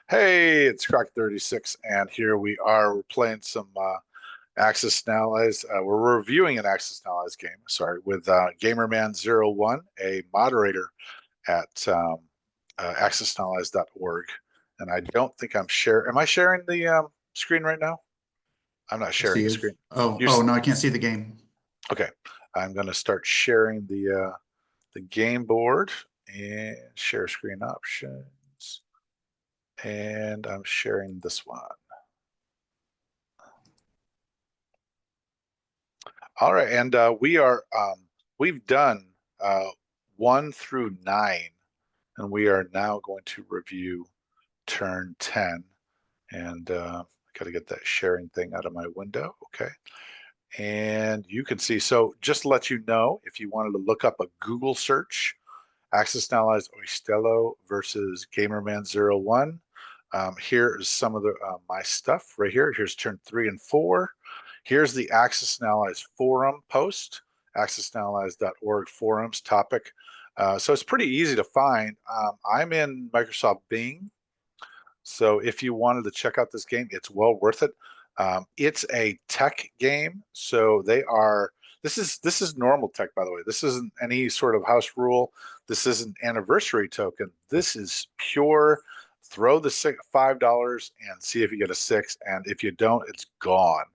Hey, it's Croc36, and here we are. We're playing some Axis and Allies. We're reviewing an Axis and Allies game, sorry, with Gamerman01, a moderator at axisandallies.org. And I don't think I'm sharing. Am I sharing the screen right now? I'm not I see sharing the you. screen. Oh, You oh s- no, I can't see the game. okay? I'm going to start sharing the game board and share screen options, and I'm sharing this one. All right, and we've done uh, 1 through 9, and we are now going to review turn 10. And got to get that sharing thing out of my window. Okay, and you can see. So just to let you know, if you wanted to look up a Google search, Axis and Allies Oysteilo versus Gamerman01. Here is some of the my stuff right here. Here's turn 3 and 4. Here's the Axis and Allies forum post, axisandallies.org forums topic. So it's pretty easy to find. I'm in Microsoft Bing, so if you wanted to check out this game, it's well worth it. It's a tech game, so they are. This is normal tech, by the way. This isn't any sort of house rule. This isn't anniversary token. This is pure. Throw the $5 and see if you get a 6, and if you don't, it's gone.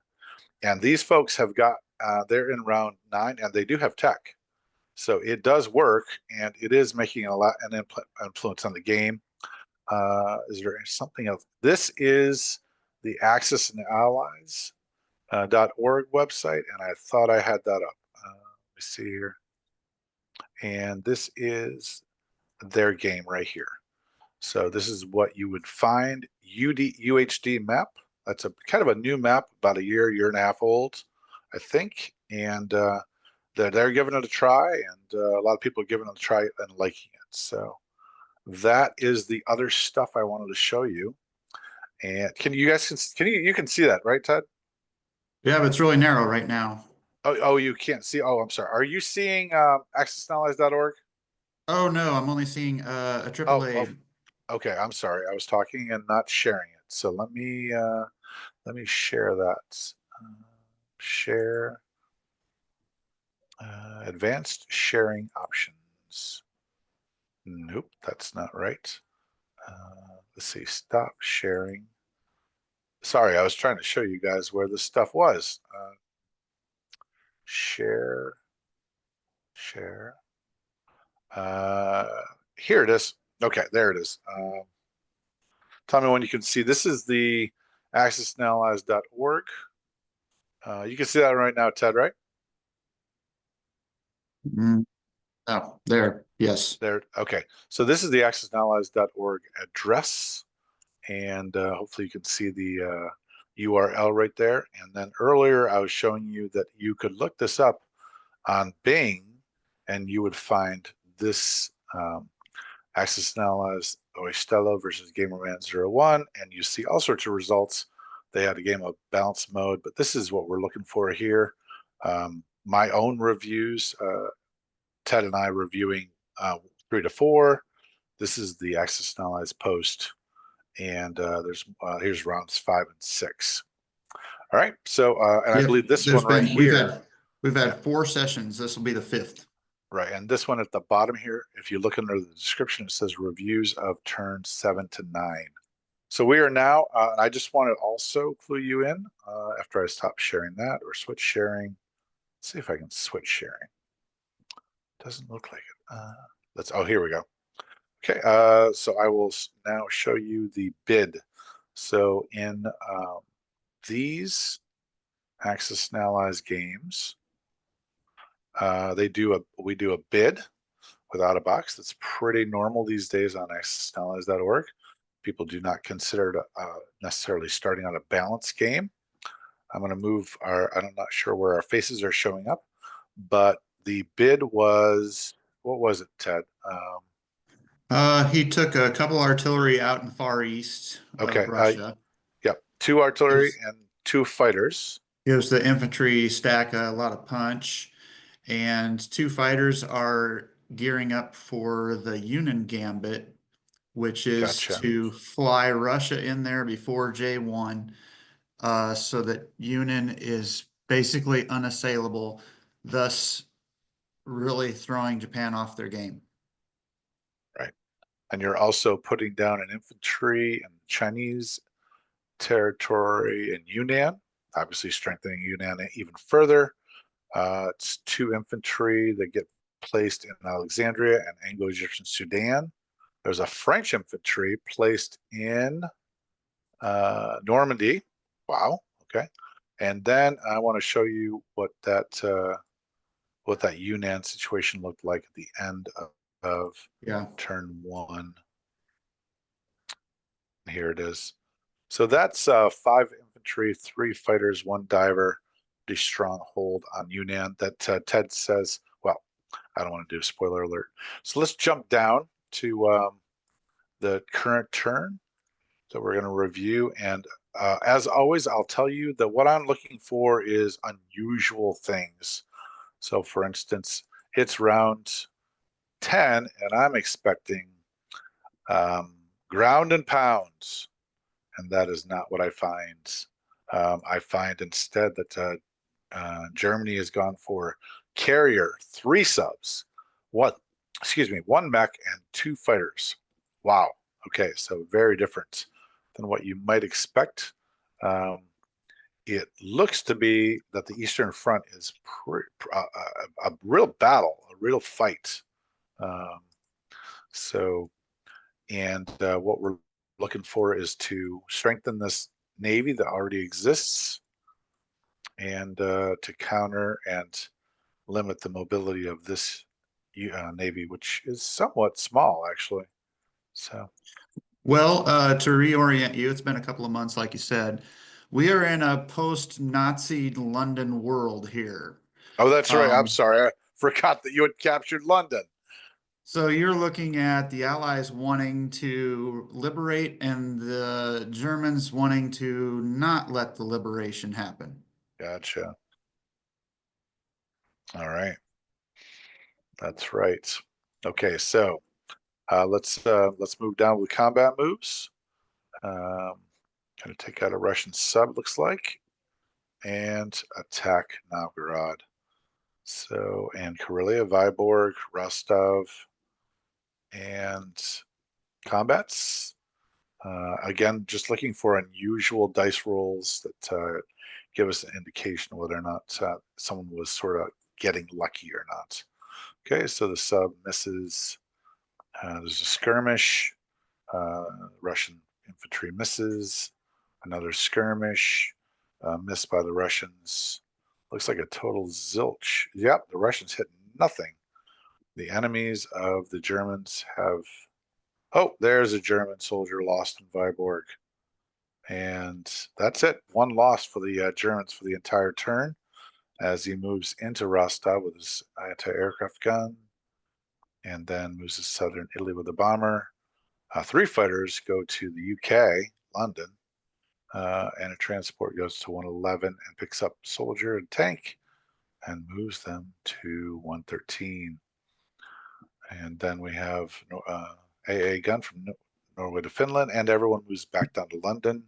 And these folks have got. They're in round 9, and they do have tech, so it does work, and it is making a lot an influence on the game. Is there something else? This is the Axis and Allies .org website, and I thought I had that up. Let me see here. And this is their game right here. So this is what you would find. UHD map. That's a kind of a new map, about a year and a half old, I think. And they're giving it a try, and a lot of people are giving it a try and liking it. So that is the other stuff I wanted to show you. And can you guys can you can see that, right, Ted? Yeah, but it's really narrow right now. Oh, you can't see. Oh, I'm sorry. Are you seeing accessanalyze.org? Oh no, I'm only seeing a Oh, AAA. okay. I'm sorry. I was talking and not sharing it. So let me share that. Share advanced sharing options. Nope, that's not right. Let's see. Stop sharing. Sorry, I was trying to show you guys where this stuff was. Share, share. Uh, Here it is. Okay, there it is. Tell me when you can see. This is the accessandallies.org. You can see that right now, Ted, right? Mm, oh, there. Yes. There. Okay. So this is the accessandallies.org address, and hopefully you can see the URL right there. And then earlier I was showing you that you could look this up on Bing, and you would find this Axis and Allies Oysteilo versus Gamerman01, and you see all sorts of results. They had a game of balance mode, but this is what we're looking for here. My own reviews, Ted and I reviewing 3 to 4. This is the Axis and Allies post, and here's rounds 5 and 6. All right, so and I Yep. believe this There's one right been here, we've yeah, had 4 sessions. This will be the fifth. right, and this one at the bottom here, if you look under the description, it says reviews of turns 7 to 9. So we are now, I just want to also clue you in after I stop sharing that or switch sharing. Let's see if I can switch sharing. Doesn't look like it. Oh, here we go. Okay, so I will now show you the bid. So in these Axis and Allies games, we do a bid without a box. That's pretty normal these days on axisandallies.org. People do not consider it necessarily starting on a balanced game. I'm going to move I'm not sure where our faces are showing up, but the bid was, what was it, Ted? He took a couple artillery out in the far east of Okay. Russia. Yep. 2 artillery Gives and 2 fighters. gives the infantry stack a lot of punch, and 2 fighters are gearing up for the Union Gambit, which is Gotcha. to fly Russia in there before J1, so that Union is basically unassailable, thus really throwing Japan off their game. Right. And you're also putting down an infantry in Chinese territory in Yunnan, obviously strengthening Yunnan even further. It's 2 infantry that get placed in Alexandria and Anglo-Egyptian Sudan. There's a French infantry placed in Normandy. Wow. Okay. And then I want to show you what that Yunnan situation looked like at the end of Yeah. turn 1. Here it is. So that's 5 infantry, 3 fighters, 1 diver, pretty strong hold on Yunnan that Ted says, well, I don't want to do a spoiler alert. So let's jump down to the current turn that we're going to review. And as always, I'll tell you that what I'm looking for is unusual things. So for instance, it's round 10 and I'm expecting ground and pounds. And that is not what I find. I find instead that Germany has gone for carrier, 3 subs, what, excuse me, 1 mech and 2 fighters. Wow. Okay, so very different than what you might expect. It looks to be that the Eastern Front is a real battle, a real fight. Um, so, and what we're looking for is to strengthen this navy that already exists and to counter and limit the mobility of this navy, which is somewhat small, actually. So, Well, to reorient you, it's been a couple of months, like you said. We are in a post-Nazi London world here. oh, that's right. I'm Um, sorry. I forgot that you had captured London. so you're looking at the Allies wanting to liberate and the Germans wanting to not let the liberation happen. Gotcha. All right. That's right. Okay, so let's move down with combat moves. Gonna take out a Russian sub, looks like, and attack Novgorod. So, and Karelia, Vyborg, Rostov, and combats. Again, just looking for unusual dice rolls that give us an indication whether or not someone was sort of getting lucky or not. Okay, so the sub misses. There's a skirmish. Russian infantry misses. Another skirmish, missed by the Russians. Looks like a total zilch. Yep, the Russians hit nothing. The enemies of the Germans have. Oh, there's a German soldier lost in Vyborg. And that's it. 1 loss for the Germans for the entire turn as he moves into Rostov with his anti-aircraft gun and then moves to southern Italy with a bomber. 3 fighters go to the UK, London, and a transport goes to 111 and picks up soldier and tank and moves them to 113. And then we have AA gun from Norway to Finland, and everyone moves back down to London.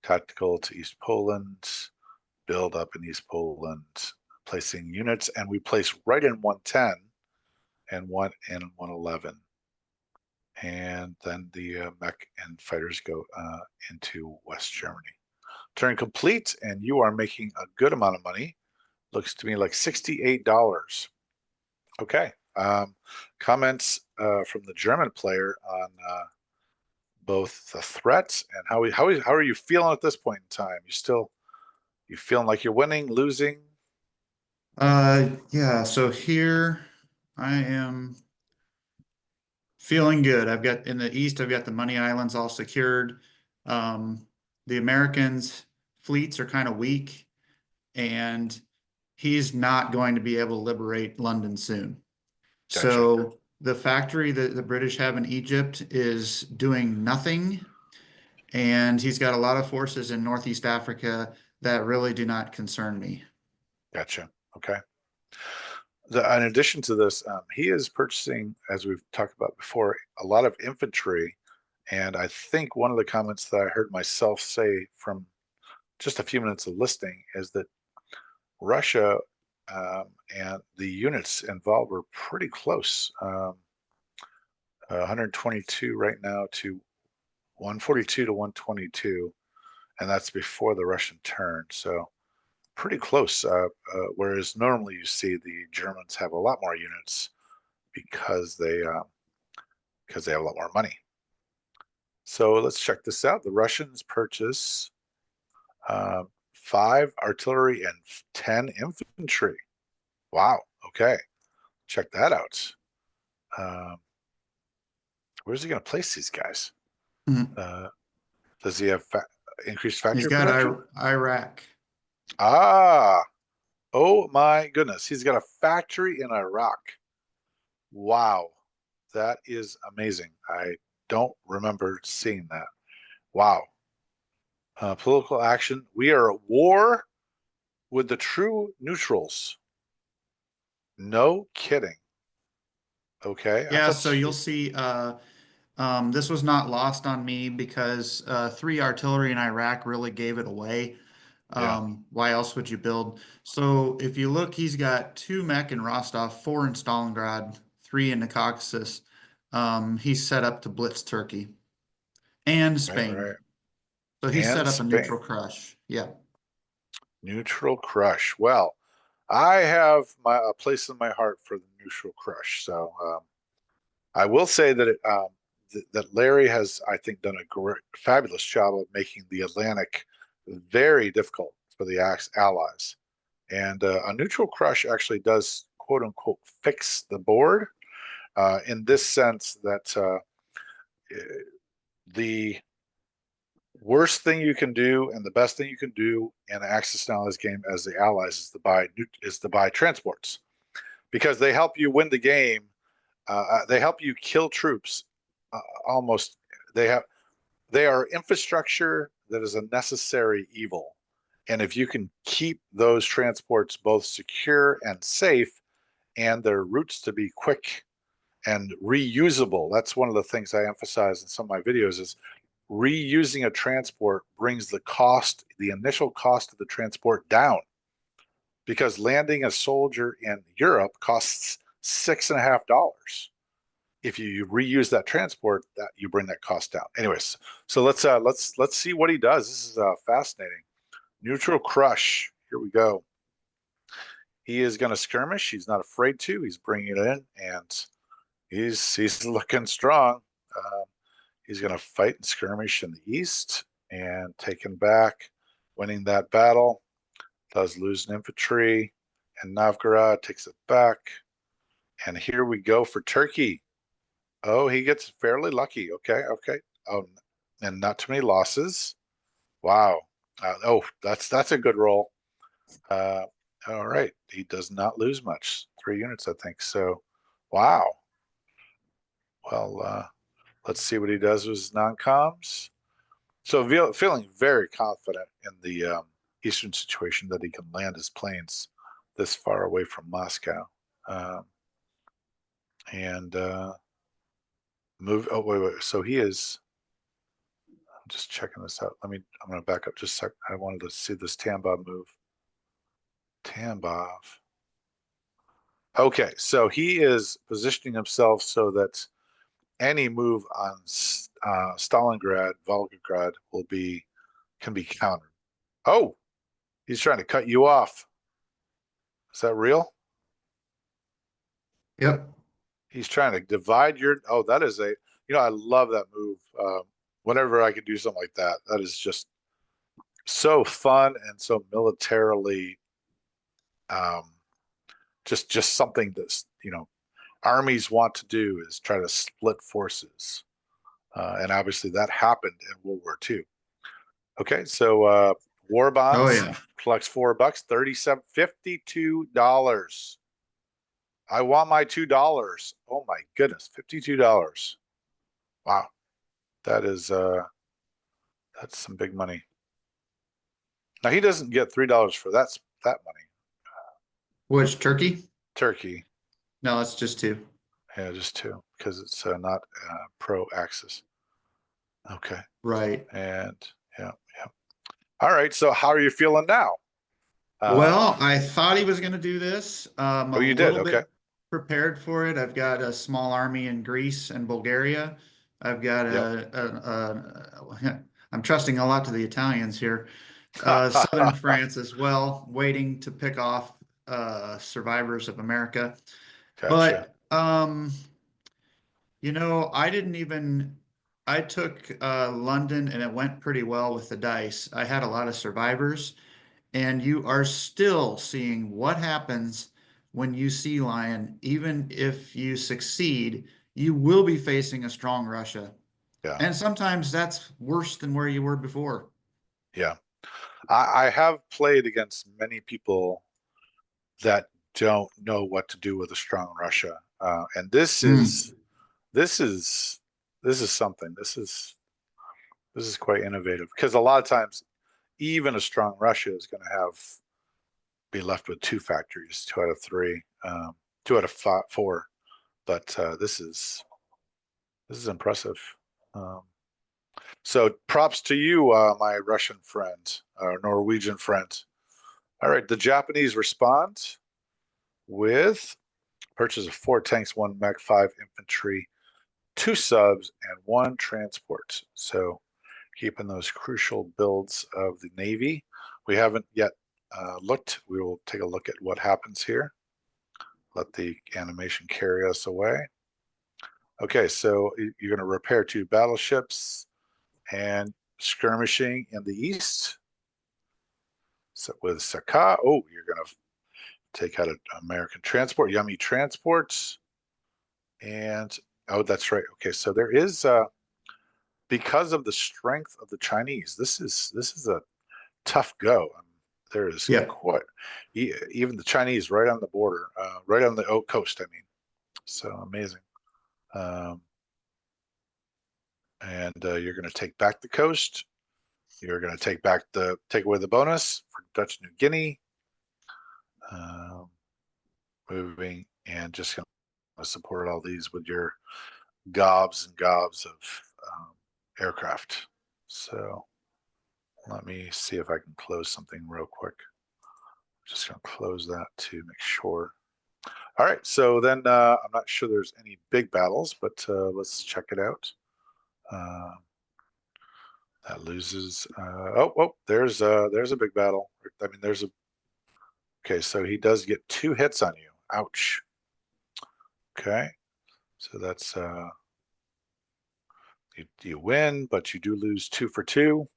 Tactical to East Poland, build up in East Poland, placing units, and we place right in 110 and 111. And then the mech and fighters go into West Germany. Turn complete, and you are making a good amount of money. Looks to me like $68. Okay. Comments from the German player on both the threats and how are you feeling at this point in time? You feeling like you're winning, losing? Yeah, so here I am feeling good. I've got in the east, I've got the Money Islands all secured. Um, the Americans' fleets are kind of weak, and he's not going to be able to liberate London soon. Gotcha. So the factory that the British have in Egypt is doing nothing, and he's got a lot of forces in Northeast Africa that really do not concern me. Gotcha. Okay. In addition to this, he is purchasing, as we've talked about before, a lot of infantry And I think one of the comments that I heard myself say from just a few minutes of listening is that Russia and the units involved were pretty close. 122 right now to 142 to 122, and that's before the Russian turn. So pretty close. Whereas normally you see the Germans have a lot more units because they have a lot more money. So let's check this out. The Russians purchase 5 artillery and 10 infantry. Wow. Okay. Check that out. Um, where's he going to place these guys? Mhm. Uh, does he have increased He's factory got production? Iraq. Ah, oh my goodness. He's got a factory in Iraq. Wow. That is amazing. I don't remember seeing that. Wow. Political action. We are at war with the true neutrals. No kidding. Okay. I Yeah, thought, so you'll see this was not lost on me because 3 artillery in Iraq really gave it away. yeah, Why else would you build? So if you look, he's got 2 mech in Rostov, 4 in Stalingrad, 3 in the Caucasus. He's set up to blitz Turkey and right, Spain. right. So he's And set up a Spain. neutral crush. Yeah. Neutral crush. Well, I have a place in my heart for the neutral crush. So I will say that that Larry has, I think, done a fabulous job of making the Atlantic very difficult for the Allies. And a neutral crush actually does quote unquote fix the board in this sense that the worst thing you can do and the best thing you can do in an Axis and Allies game as the Allies is to buy transports because they help you win the game. They help you kill troops. Almost they have they are infrastructure that is a necessary evil, and if you can keep those transports both secure and safe, and their routes to be quick and reusable. That's one of the things I emphasize in some of my videos is reusing a transport brings the initial cost of the transport down because landing a soldier in Europe costs $6.50. If you reuse that transport, that you bring that cost down. Anyways, so let's see what he does. This is fascinating. Neutral crush. Here we go. He is going to skirmish. He's not afraid to. He's bringing it in, and he's looking strong. Um, he's going to fight and skirmish in the east and taking back, winning that battle. Does lose an infantry, and Novgorod takes it back. And here we go for Turkey. Oh, he gets fairly lucky. Okay, okay. Oh, and not too many losses. Wow. That's a good roll. Uh, all right. He does not lose much. 3 units, I think. So, wow. Well, let's see what he does with his non-coms. So feeling very confident in the eastern situation that he can land his planes this far away from Moscow, um, and move. Oh wait. So he is. I'm just checking this out. I'm going to back up just a sec. I wanted to see this Tambov move. Tambov. Okay, so he is positioning himself so that any move on Stalingrad, Volgograd can be countered. Oh, he's trying to cut you off. Is that real? Yep. He's trying to divide your. Oh, that is I love that move. Whenever I could do something like that, that is just so fun and so militarily, um, just something that armies want to do is try to split forces, and obviously that happened in World War II. Okay, so war Oh bonds yeah. collects $4, 37, $52. I want my $2. Oh my goodness, $52. Wow, that is that's some big money. Now he doesn't get $3 for that money. Which Turkey? Turkey, No, it's just 2. yeah, just two because it's not pro Axis. Okay. Right. And yeah, yeah. All right. So how are you feeling now? Um, Well, I thought he was going to do this. I'm oh, a you did. little Okay. bit prepared for it. I've got a small army in Greece and Bulgaria. I've got Yep. I'm trusting a lot to the Italians here. Southern France as well, waiting to pick off survivors of America. Gotcha. But I didn't even I took London and it went pretty well with the dice. I had a lot of survivors, and you are still seeing what happens when you sea lion. Even if you succeed, you will be facing a strong Russia. Yeah. And sometimes that's worse than where you were before. Yeah. I have played against many people that don't know what to do with a strong Russia. And Mm. this is this is something. This is quite innovative because a lot of times even a strong Russia is going to have be left with two factories, two out of three, two out of five, four. But this is impressive. Um, so props to you, my Russian friend, Norwegian friend. All right, the Japanese respond with purchase of four tanks, one Mech 5 infantry, two subs, and one transport. So keeping those crucial builds of the Navy. We haven't yet looked. We will take a look at what happens here. Let the animation carry us away. Okay, so you're going to repair two battleships and skirmishing in the east. So with Saka, oh, you're going to take out an American transport, Yummy Transports. And oh, that's right. Okay, so there is because of the strength of the Chinese, this is a tough go. There is Yep. quite even the Chinese right on the border, right on the coast. I mean, so amazing. Um, and you're going to take back the coast. You're going to take away the bonus for Dutch New Guinea. Um, moving and just going to support all these with your gobs and gobs of aircraft. So let me see if I can close something real quick. Just going to close that to make sure. All right, so then I'm not sure there's any big battles, but let's check it out. Uh, that loses. There's a big battle. I mean, there's a. Okay, so he does get two hits on you. Ouch. Okay, so that's you win, but you do lose two for two.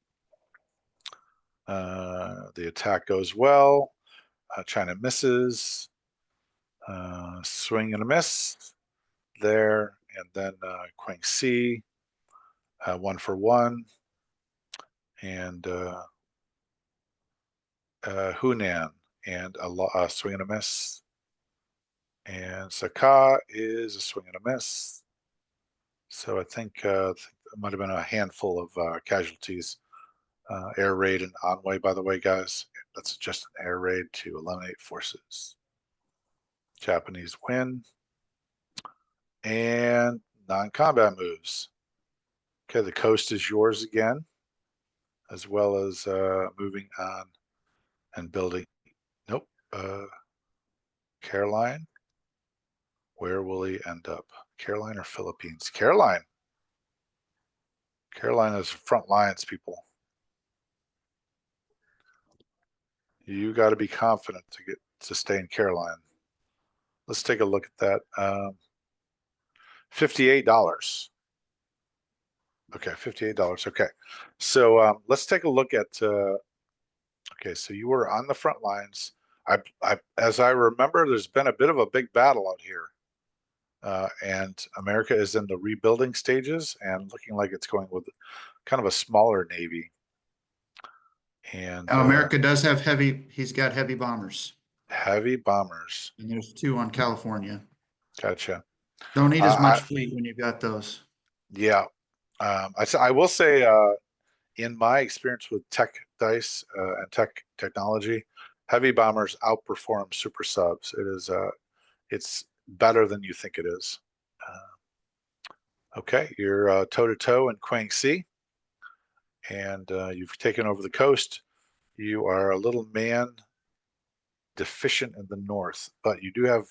The attack goes well. China misses. Swing and a miss there, and then Quang Si, one for one, and Hunan, and a swing and a miss. And Saka is a swing and a miss. So I think it might have been a handful of casualties. Air raid and Onway, by the way, guys. That's just an air raid to eliminate forces. Japanese win. And non-combat moves. Okay, the coast is yours again, as well as moving on and building. Nope. Caroline. Where will he end up? Caroline or Philippines? Caroline. Caroline is front lines, people. You got to be confident to stay in Caroline. Let's take a look at that. $58. Okay, $58. Okay, so let's take a look at. Okay, so you were on the front lines. As I remember, there's been a bit of a big battle out here, and America is in the rebuilding stages and looking like it's going with kind of a smaller navy. And Now, America does have he's got heavy bombers, heavy bombers. and there's two on California. Gotcha. Don't need as I much fleet when you've got those. Yeah. I will say, in my experience with tech dice and technology, heavy bombers outperform super subs. It's better than you think it is. Okay, you're toe to toe in Quang Si. and you've taken over the coast. You are a little man deficient in the north, but you do have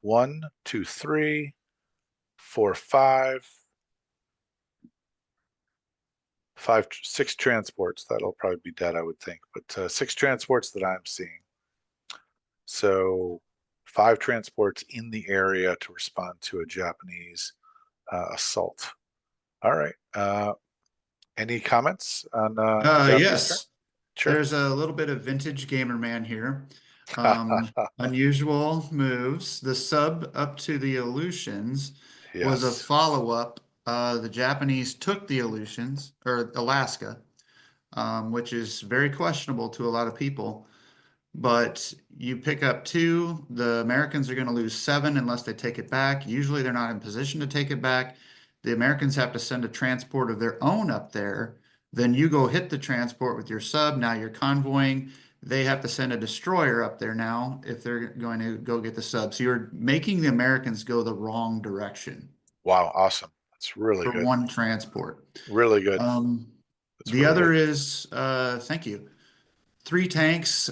one, two, three, four, six transports. That'll probably be dead, I would think, but six transports that I'm seeing. So five transports in the area to respond to a Japanese assault. All right. Any comments on Japanese turn? Yes, Sure. there's a little bit of vintage gamer man here. Unusual moves. The sub up to the Aleutians was a Yes. follow-up. The Japanese took the Aleutians, or Alaska, which is very questionable to a lot of people. But you pick up two, the Americans are going to lose seven unless they take it back. Usually they're not in position to take it back. The Americans have to send a transport of their own up there. Then you go hit the transport with your sub. Now you're convoying. They have to send a destroyer up there now if they're going to go get the sub. So you're making the Americans go the wrong direction Wow. Awesome. That's really for good. one transport. Really good. Um, That's the really good. other is, thank you. Three tanks.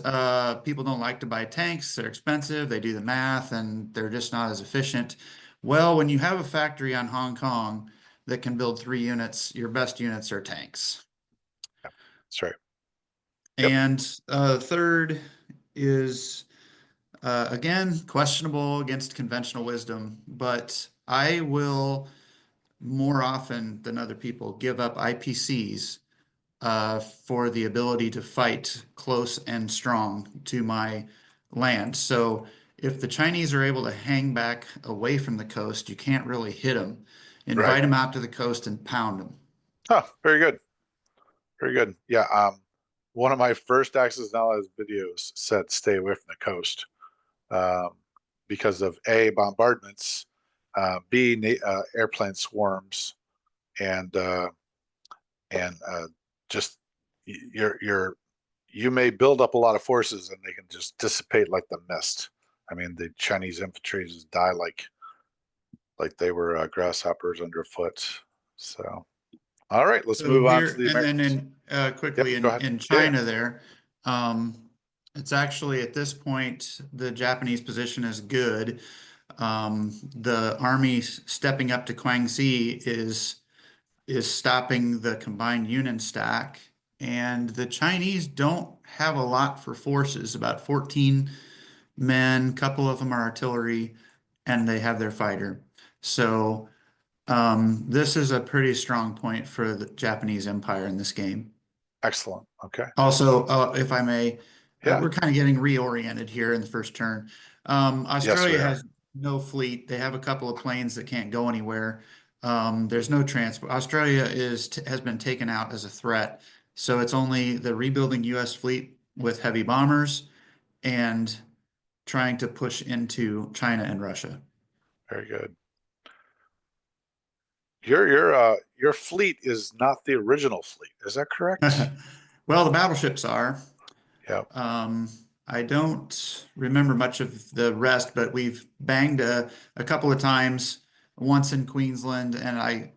People don't like to buy tanks. They're expensive. They do the math and they're just not as efficient. Well, when you have a factory on Hong Kong that can build three units, your best units are tanks. Yeah, that's right. Yep. And third is, again, questionable against conventional wisdom, but I will more often than other people give up IPCs for the ability to fight close and strong to my land. So if the Chinese are able to hang back away from the coast, you can't really hit them. Right. Invite them out to the coast and pound them. Oh, very good. Very good. Yeah. One of my first Access and Allies videos said stay away from the coast um, because of A, bombardments, B, airplane swarms, and just you're you may build up a lot of forces and they can just dissipate like the mist. I mean, the Chinese infantry just die like they were grasshoppers underfoot. So, all right, let's So move on to here, the and then Americans. in Yep, quickly go ahead. in Yeah, yeah, China there, um, it's actually at this point the Japanese position is good. The army stepping up to Guangxi is stopping the combined Union stack. And the Chinese don't have a lot for forces, about 14 men, a couple of them are artillery, and they have their fighter. So this is a pretty strong point for the Japanese Empire in this game. excellent. Okay. Also, if I may, Yeah. we're kind of getting reoriented here in the first turn. Yes, we Australia are. has no fleet. They have a couple of planes that can't go anywhere. There's no transport. Australia has been taken out as a threat. So it's only the rebuilding U.S. fleet with heavy bombers and trying to push into China and Russia. Very good. Your fleet is not the original fleet. Is that correct? Well, the battleships are. Yeah. Um, I don't remember much of the rest, but we've banged a couple of times, once in Queensland, and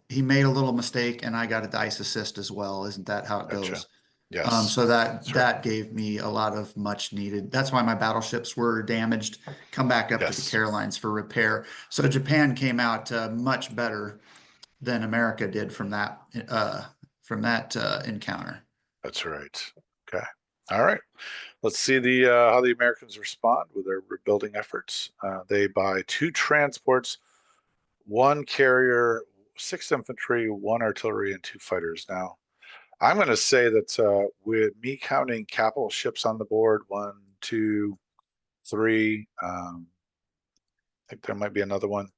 he made a little mistake, and I got a dice assist as well. Isn't that how it Gotcha. goes? Yes. So That's right. that gave me a lot of much needed. That's why my battleships were damaged. Come back up to the Yes. Carolines for repair. So Japan came out much better than America did from that encounter. That's right. Okay. All right. Let's see the how the Americans respond with their rebuilding efforts. They buy two transports, one carrier, six infantry, one artillery, and two fighters. Now, I'm going to say that with me counting capital ships on the board, one, two, three, I think there might be another one,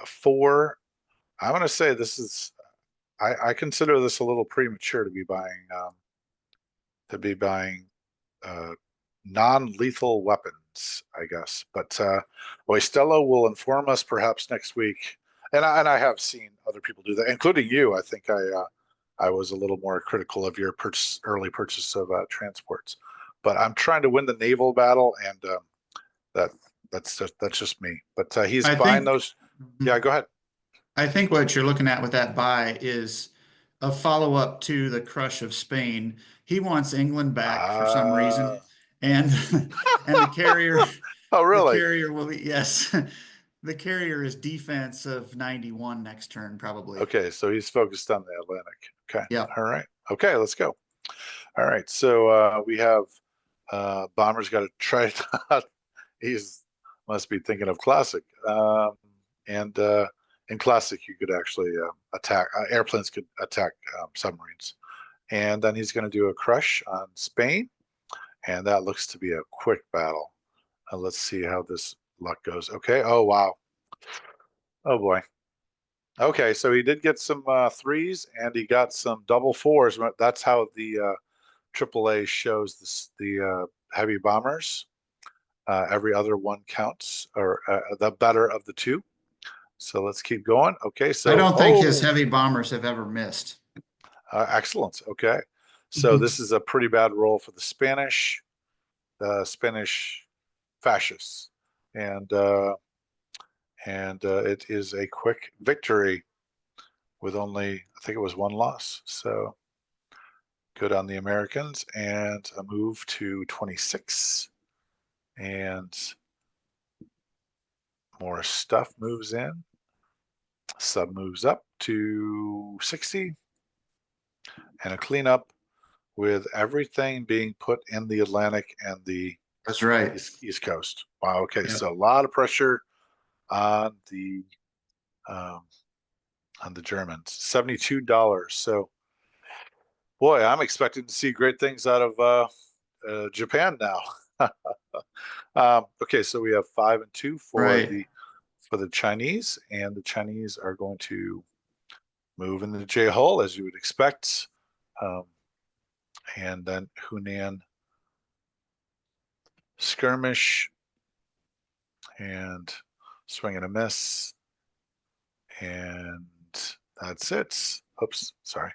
four. I'm going to say this is. I consider this a little premature to be buying uh, non-lethal weapons, I guess. But Oysteilo will inform us perhaps next week. And I have seen other people do that, including you. I think I was a little more critical of your early purchase of transports. But I'm trying to win the naval battle, and that that's just me. But he's I buying think those. Yeah, go ahead. I think what you're looking at with that buy is a follow-up to the crush of Spain. He wants England back for some reason, Ah, and and oh, the really? carrier will be yes, the carrier is defense of 91 next turn probably. Okay, so he's focused on the Atlantic. Okay, Yeah, all right. Okay, let's go. All right, so we have Bomber's got to try it out. He's must be thinking of Classic. And in Classic, you could actually attack, airplanes could attack submarines. And then he's going to do a crush on Spain, and that looks to be a quick battle. Let's see how this luck goes. Okay, oh wow. Oh boy. Okay, so he did get some threes and he got some double fours. That's how the AAA shows this, the heavy bombers. Every other one counts, or the better of the two. So let's keep going. Okay, I so don't think his oh, heavy bombers have ever missed. excellent. Okay, so Mhm. this is a pretty bad roll for the Spanish fascists, and uh, and it is a quick victory with only, I think it was one loss. So good on the Americans, and a move to 26, and more stuff moves in. Sub moves up to 60, and a cleanup with everything being put in the Atlantic and the That's right. East Coast. Wow. Okay, Yeah. so a lot of pressure on the um, Germans. $72. So boy, I'm expecting to see great things out of Japan now. Okay, so we have 5 and 2 Right. for the Chinese, and the Chinese are going to move in the J hole as you would expect, um, and then Hunan skirmish and swing and a miss, and that's it. Oops, sorry.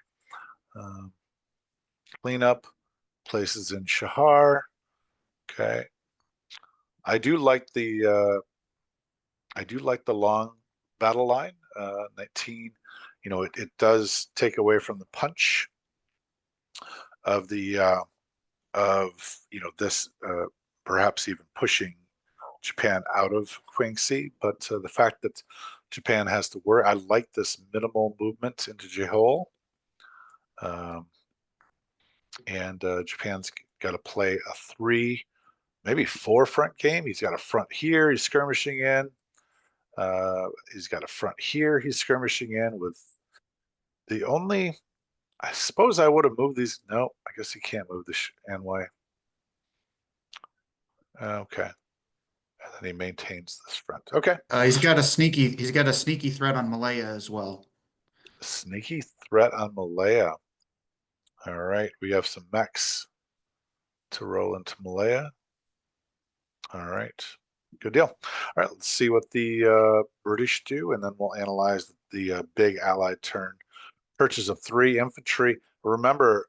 Um, Cleanup places in Shahar. Okay, I do like the long battle line. 19. It does take away from the punch of the of this perhaps even pushing Japan out of Quincy, but the fact that Japan has to worry, I like this minimal movement into J-hole, um, and Japan's got to play a 3, maybe 4 front game. He's got a front here, he's skirmishing in. He's got a front here, he's skirmishing in with the only. I suppose I would have moved these. No, I guess he can't move the Anway. Okay, and then he maintains this front. Okay, He's got a sneaky threat on Malaya as well. sneaky threat on Malaya. All right, we have some mechs to roll into Malaya. All right, good deal. All right, let's see what the British do, and then we'll analyze the big Allied turn. Purchase of 3 infantry. Remember,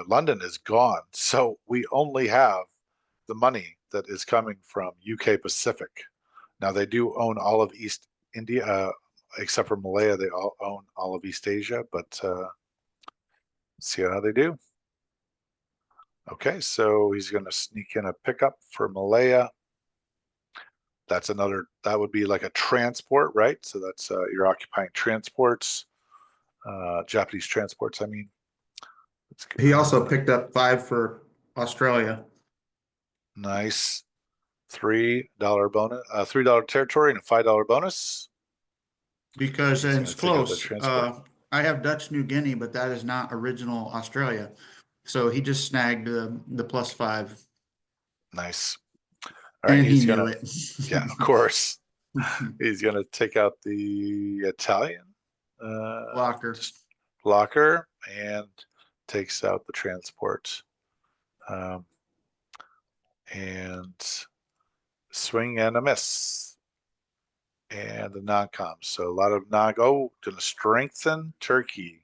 London is gone, so we only have the money that is coming from UK Pacific. Now they do own all of East India, except for Malaya. They all own all of East Asia, but see how they do. Okay, so he's going to sneak in a pickup for Malaya. That would be like a transport, right? So that's you're occupying transports, Japanese transports, I mean. He also picked up 5 for Australia Nice. $3 bonus, $3 territory and a $5 bonus. because He's going it's to take out the close. transport. I have Dutch New Guinea, but that is not original Australia. So he just snagged the +5, Nice. All right, and he he's knew gonna, it. yeah, of course. He's gonna take out the Italian Blocker. just blocker and takes out the transport. Um, and swing and a miss. And the non-com. So a lot of non. Oh, gonna strengthen Turkey.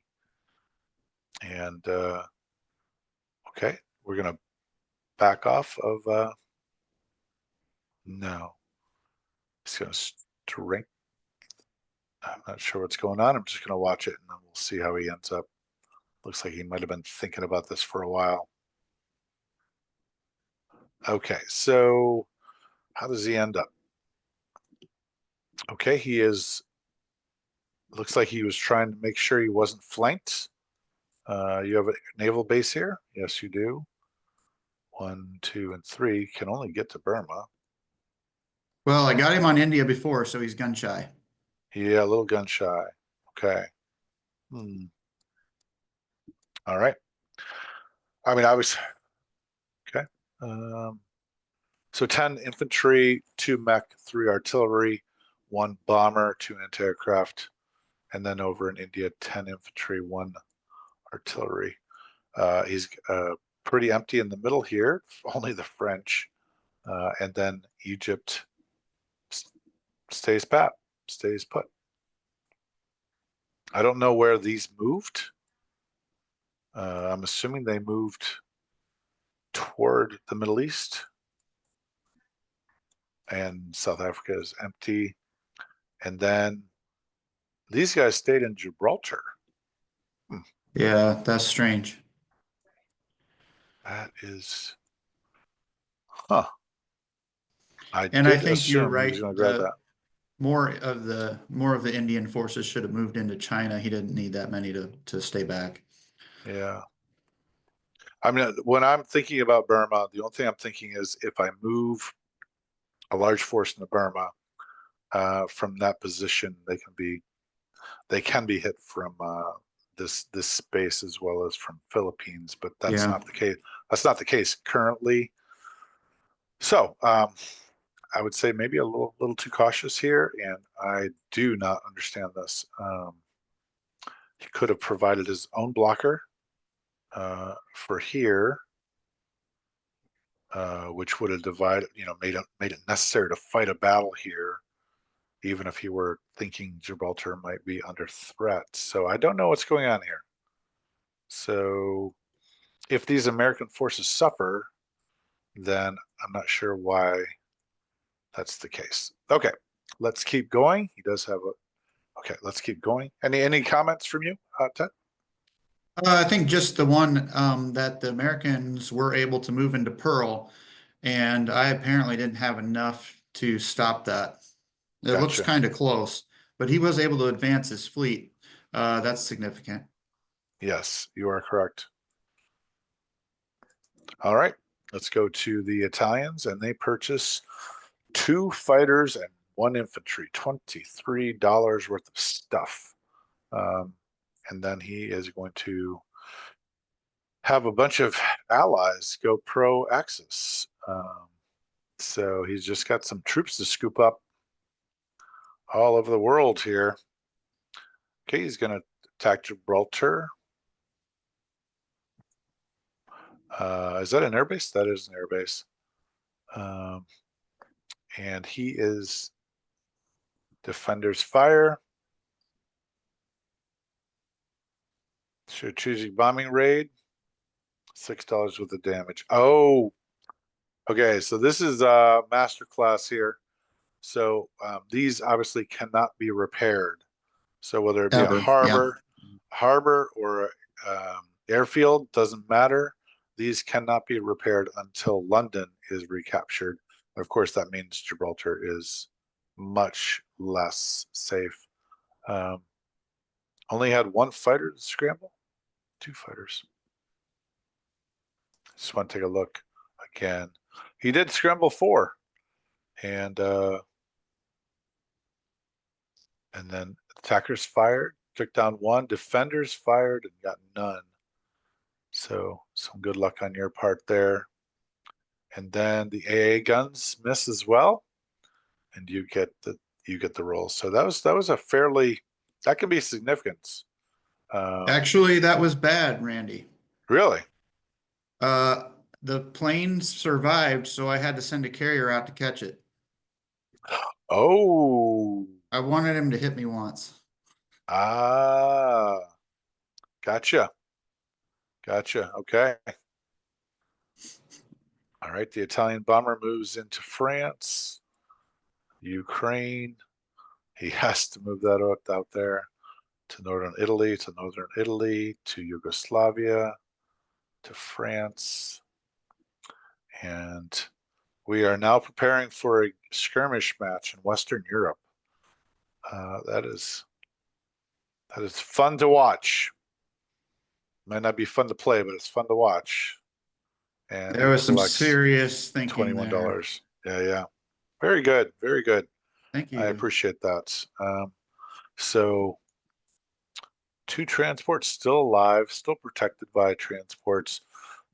And okay, we're gonna back off of no. It's gonna strength. I'm not sure what's going on. I'm just gonna watch it and then we'll We'll see how he ends up. Looks like he might have been thinking about this for a while. Okay, so how does he end up? Okay, he is, looks like he was trying to make sure he wasn't flanked. You have a naval base here? Yes, you do. 1, 2, and 3 can only get to Burma. Well, I got him on India before, so he's gun shy. Yeah, a little gun shy. Okay. Hmm. All right. I mean, I was okay. Um, so 10 infantry, 2 mech, 3 artillery, 1 bomber, 2 anti-aircraft, and then over in India, 10 infantry, 1 artillery. He's pretty empty in the middle here, only the French, and then Egypt stays pat, stays put. I don't know where these moved. I'm assuming they moved toward the Middle East, and South Africa is empty. And then these guys stayed in Gibraltar. Hmm, Yeah, that's strange. that is, huh. I And I did think you're assume he was right. going to grab The that. more of the Indian forces should have moved into China. He didn't need that many to stay back. Yeah. I mean, when I'm thinking about Burma, the only thing I'm thinking is if I move a large force into Burma, from that position, they can be hit from this space as well as from Philippines, but that's Yeah. not the case. That's not the case currently. So I would say maybe a little too cautious here, and I do not understand this. He could have provided his own blocker for here, which would have divided, made it necessary to fight a battle here, even if he were thinking Gibraltar might be under threat. So I don't know what's going on here. So if these American forces suffer, then I'm not sure why that's the case. Okay, let's keep going. He does have a. Okay, let's keep going. Any comments from you, Ted? I think just the one that the Americans were able to move into Pearl, and I apparently didn't have enough to stop that. It looks Gotcha. kind of close, but he was able to advance his fleet. That's significant. Yes, you are correct. All right, let's go to the Italians, and they purchase 2 fighters and 1 infantry, $23 worth of stuff. Um, and then he is going to have a bunch of allies go pro Axis. So he's just got some troops to scoop up all over the world here. Okay, he's going to attack Gibraltar. Is that an airbase? That is an airbase. Um, and he is defenders fire. Strategic bombing raid. $6 worth of damage. Oh, okay. So this is a master class here. So these obviously cannot be repaired. So whether it be a Ever. Yeah. harbor or airfield, doesn't matter. These cannot be repaired until London is recaptured. And of course, that means Gibraltar is much less safe. Um, only had 1 fighter to scramble, 2 fighters. Just want to take a look again. He did scramble 4, and then attackers fired, took down 1, defenders fired, and got none. So some good luck on your part there. And then the AA guns miss as well, and you get the roll. So that was a fairly, that can be significant. Actually, that was bad, Randy. Really? Uh, the plane survived, so I had to send a carrier out to catch it. Oh, I wanted him to hit me once. ah, gotcha, gotcha. Okay. All right. The Italian bomber moves into France, Ukraine. He has to move that out there. to northern Italy, to Yugoslavia, to France, and we are now preparing for a skirmish match in Western Europe. That is fun to watch. Might not be fun to play, but it's fun to watch. And There he was some collects serious thinking there. $21. Yeah, yeah. Very good. Very good. Thank I you. appreciate that. So two transports still alive, still protected by transports.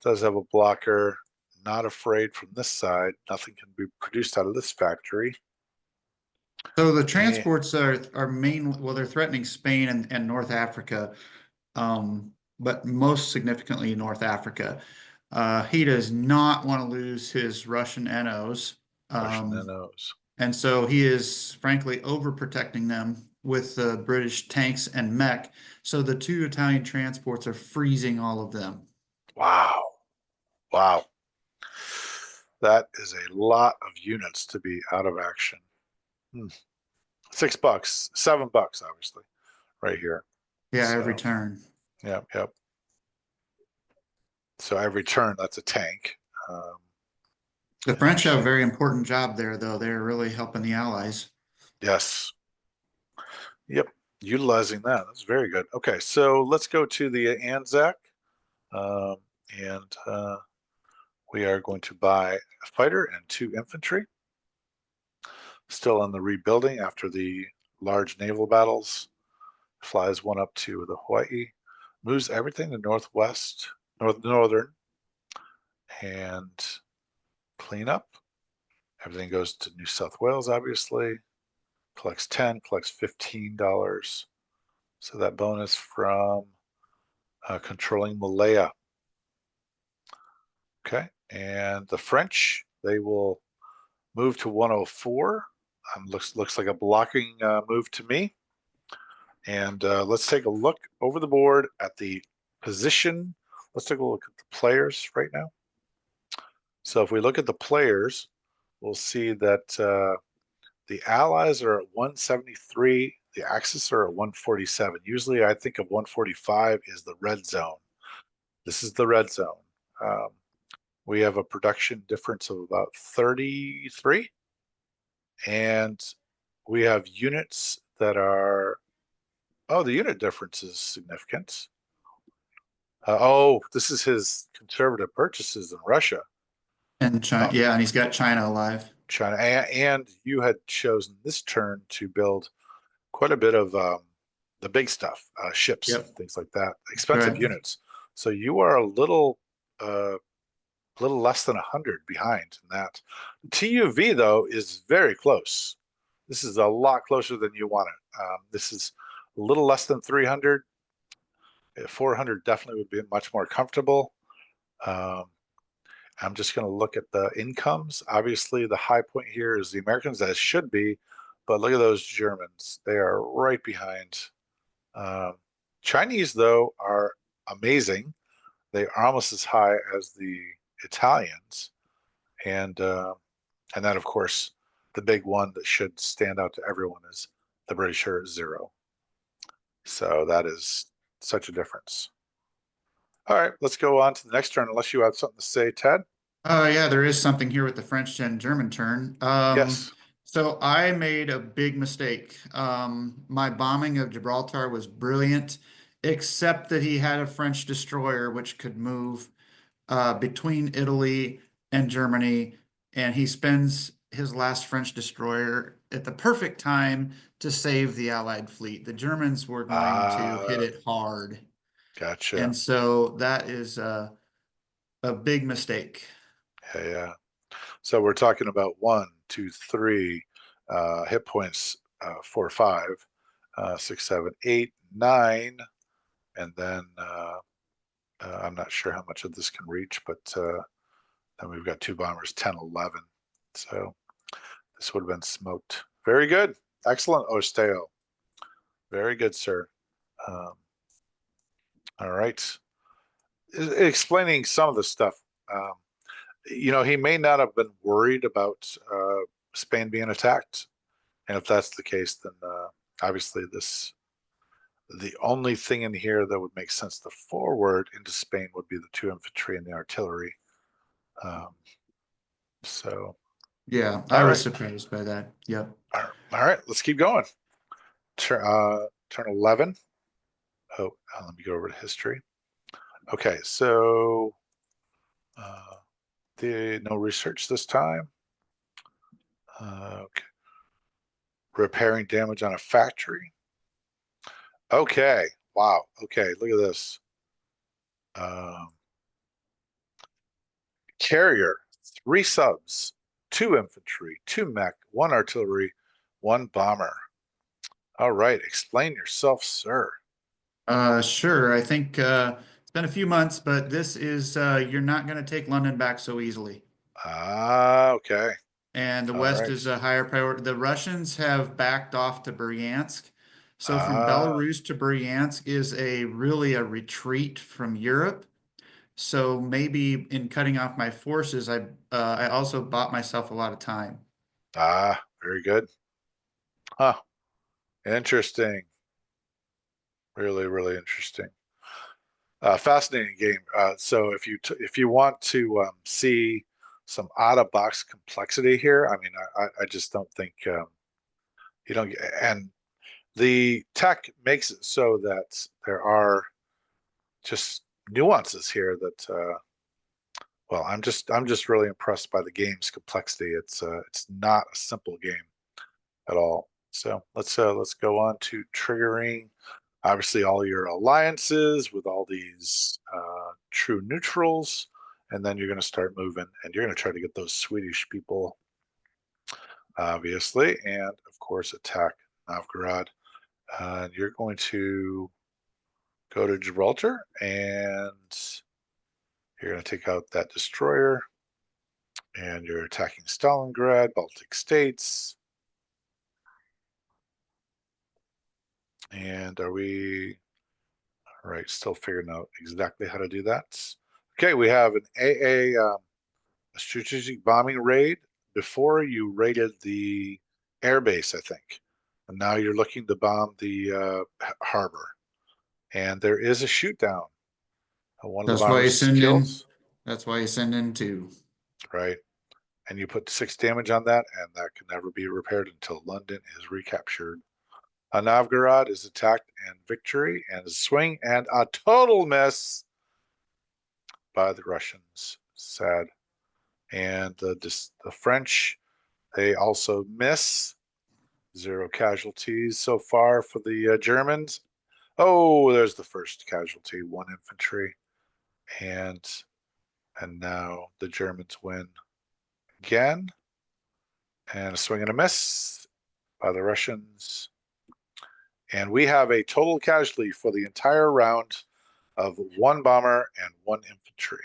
Does have a blocker. Not afraid from this side. Nothing can be produced out of this factory. So the And transports are mainly, well, they're threatening Spain and North Africa, but most significantly North Africa. He does not want to lose his Russian NOs, Russian um, NOs. and so he is frankly overprotecting them with British tanks and mech. So the two Italian transports are freezing all of them. Wow. Wow. That is a lot of units to be out of action. Hmm. $6, $7, obviously, right here. Yeah, every So, turn. yep, yep. So every turn, that's a tank. Um, The and French have a actually, very important job there, though. They're really helping the Allies. yes, yep, utilizing that. That's very good. Okay, so let's go to the Anzac, um, and we are going to buy a fighter and two infantry. Still in the rebuilding after the large naval battles. Flies one up to the Hawaii, moves everything to northern, and clean up. Everything goes to New South Wales, obviously. Collects 10, collects $15. So that bonus from controlling Malaya. Okay, and the French, they will move to 104. Looks like a blocking move to me. And let's take a look over the board at the position. Let's take a look at the players right now. So if we look at the players, we'll see that the Allies are at 173. The Axis are at 147. Usually I think of 145 is the red zone. This is the red zone. Um, we have a production difference of about 33. And we have units that are, oh, the unit difference is significant. This is his conservative purchases in Russia. And China, Uh, yeah, and he's got China alive. China, and you had chosen this turn to build quite a bit of the big stuff, ships and Yep, things like that, that's expensive right. units. So you are a little less than 100 behind in that. TUV though is very close. This is a lot closer than you want it. This is a little less than 300. 400 definitely would be much more comfortable. Um, I'm just going to look at the incomes. Obviously, the high point here is the Americans, as should be, but look at those Germans. They are right behind. Um, Chinese, though, are amazing. They are almost as high as the Italians, and then of course the big one that should stand out to everyone is the British are 0. So that is such a difference. All right, let's go on to the next turn. Unless you have something to say, Ted. Oh, yeah, there is something here with the French and German turn. Yes. So I made a big mistake. My bombing of Gibraltar was brilliant, except that he had a French destroyer which could move between Italy and Germany, and he spends his last French destroyer at the perfect time to save the Allied fleet. The Germans were going to hit Ah, it hard, gotcha. and so that is a big mistake. Yeah, yeah. So we're talking about one, two, three, hit points, 4, 5, 6, 7, 8, 9, and then I'm not sure how much of this can reach, but then we've got two bombers, 10, 11. So this would have been smoked. Very good. Excellent, Oysteilo. Very good, sir. Um, all right. Explaining some of the stuff. Um, he may not have been worried about Spain being attacked. And if that's the case, then obviously The only thing in here that would make sense to forward into Spain would be the 2 infantry and the artillery. Um, so, Yeah, I all was right, surprised by that. Yep. all right, let's keep going. Turn 11. Oh, let me go over to history. Okay, so uh, no research this time. Okay. Repairing damage on a factory. Okay, wow. Okay, look at this. Um, Carrier, 3 subs, 2 infantry, 2 mech, 1 artillery, 1 bomber. All right, explain yourself, sir. Sure. I think it's been a few months, but this is you're not going to take London back so easily. Ah, okay. And the All West right. is a higher priority. The Russians have backed off to Bryansk. So from Ah, Belarus to Bryansk is a really a retreat from Europe. So maybe in cutting off my forces, I also bought myself a lot of time. very good. Huh. Interesting. Really, really interesting. Fascinating game. So if you want to see some out of box complexity here, I mean, I just don't think you don't. And the tech makes it so that there are just nuances here that well, I'm just really impressed by the game's complexity. It's not a simple game at all. So let's go on to triggering obviously all your alliances with all these true neutrals, and then you're going to start moving, and you're going to try to get those Swedish people, obviously, and of course attack Novgorod. And you're going to go to Gibraltar, and you're going to take out that destroyer, and you're attacking Stalingrad, Baltic states. And are we all right? Still figuring out exactly how to do that. Okay, we have an a strategic bombing raid. Before you raided the airbase, I think, and now you're looking to bomb the harbor. And there is a shoot down. One of the That's why you bombers is send killed, in. That's why you send in two. right? And you put 6 damage on that, and that can never be repaired until London is recaptured. Novgorod is attacked and victory, and a swing and a total miss by the Russians. Sad. And the French, they also miss. 0 casualties so far for the Germans. Oh, there's the first casualty, 1 infantry, and now the Germans win again, and a swing and a miss by the Russians, and we have a total casualty for the entire round of 1 bomber and 1 infantry.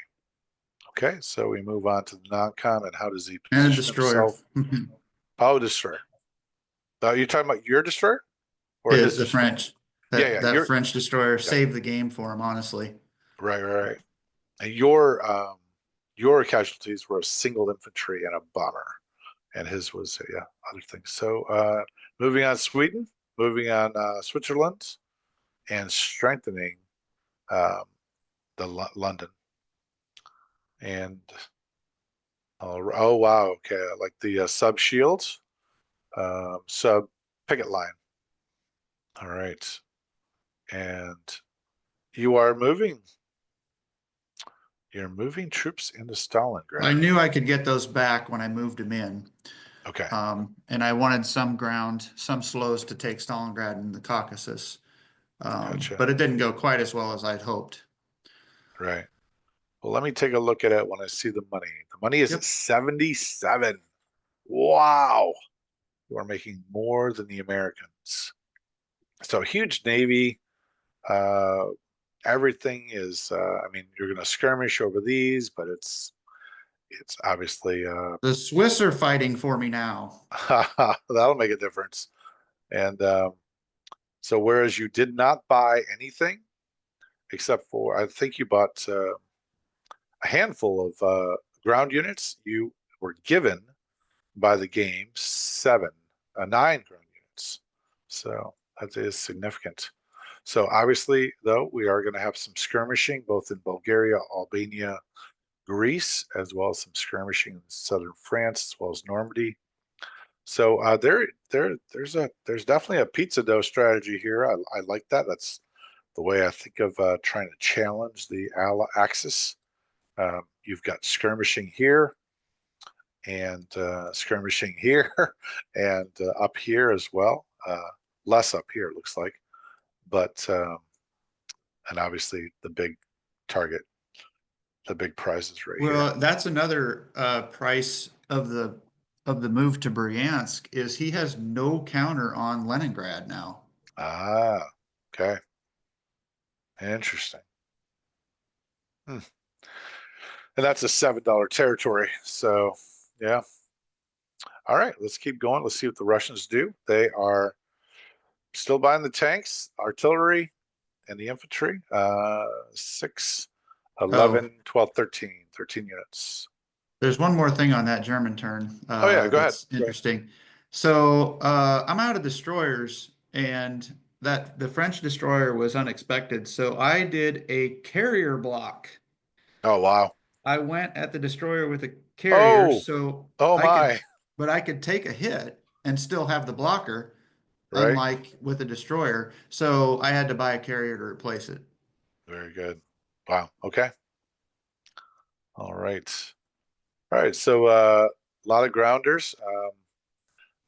Okay, so we move on to the non-com, and how does he And a position destroyer. himself? Oh, destroyer. You're talking about your destroyer or his The destroyer? French. Yeah, That yeah, that you're French destroyer yeah, saved the game for him, honestly. right, right, right. And your casualties were a single infantry and a bomber, and his was yeah other things. So moving on Sweden, moving on Switzerland, and strengthening um, the London. And oh wow, okay, like the sub shields, sub picket line. All right, and you are moving. You're moving troops into I Stalingrad. knew I could get those back when I moved him in. Okay, And I wanted some ground, some slows to take Stalingrad and the Caucasus. gotcha. But it didn't go quite as well as I'd hoped. Right. Well, let me take a look at it when I see the money. The money is at Yep. 77. Wow. You are making more than the Americans. So huge Navy. Uh, everything is, I mean, you're going to skirmish over these, but it's obviously, The Swiss are fighting for me now. that'll make a difference. And so whereas you did not buy anything, except for, I think you bought a handful of ground units, you were given by the game 9 ground units. So that is significant. So obviously, though, we are going to have some skirmishing both in Bulgaria, Albania, Greece, as well as some skirmishing in southern France, as well as Normandy. So there's definitely a pizza dough strategy here. I like that. That's the way I think of trying to challenge the Axis. You've got skirmishing here and skirmishing here and up here as well. Less up here, it looks like, but and obviously the big target, the big prizes right here. Well, that's another price of the move to Bryansk is he has no counter on Leningrad now. Ah, okay, interesting. Hmm. And that's a $7 territory. So yeah. All right, let's keep going. Let's see what the Russians do. They are still buying the tanks, artillery, and the infantry. 6, Oh, 11, 12, 13, 13 units. there's one more thing on that German turn Oh yeah, go ahead. that's Go ahead. interesting. So I'm out of destroyers, and that the French destroyer was unexpected. So I did a carrier block. Oh wow. I went at the destroyer with a carrier, Oh, so oh I could, my. but I could take a hit and still have the blocker, Right. unlike with a destroyer. So I had to buy a carrier to replace it. Very good. Wow. Okay. All right. All right. So a lot of grounders.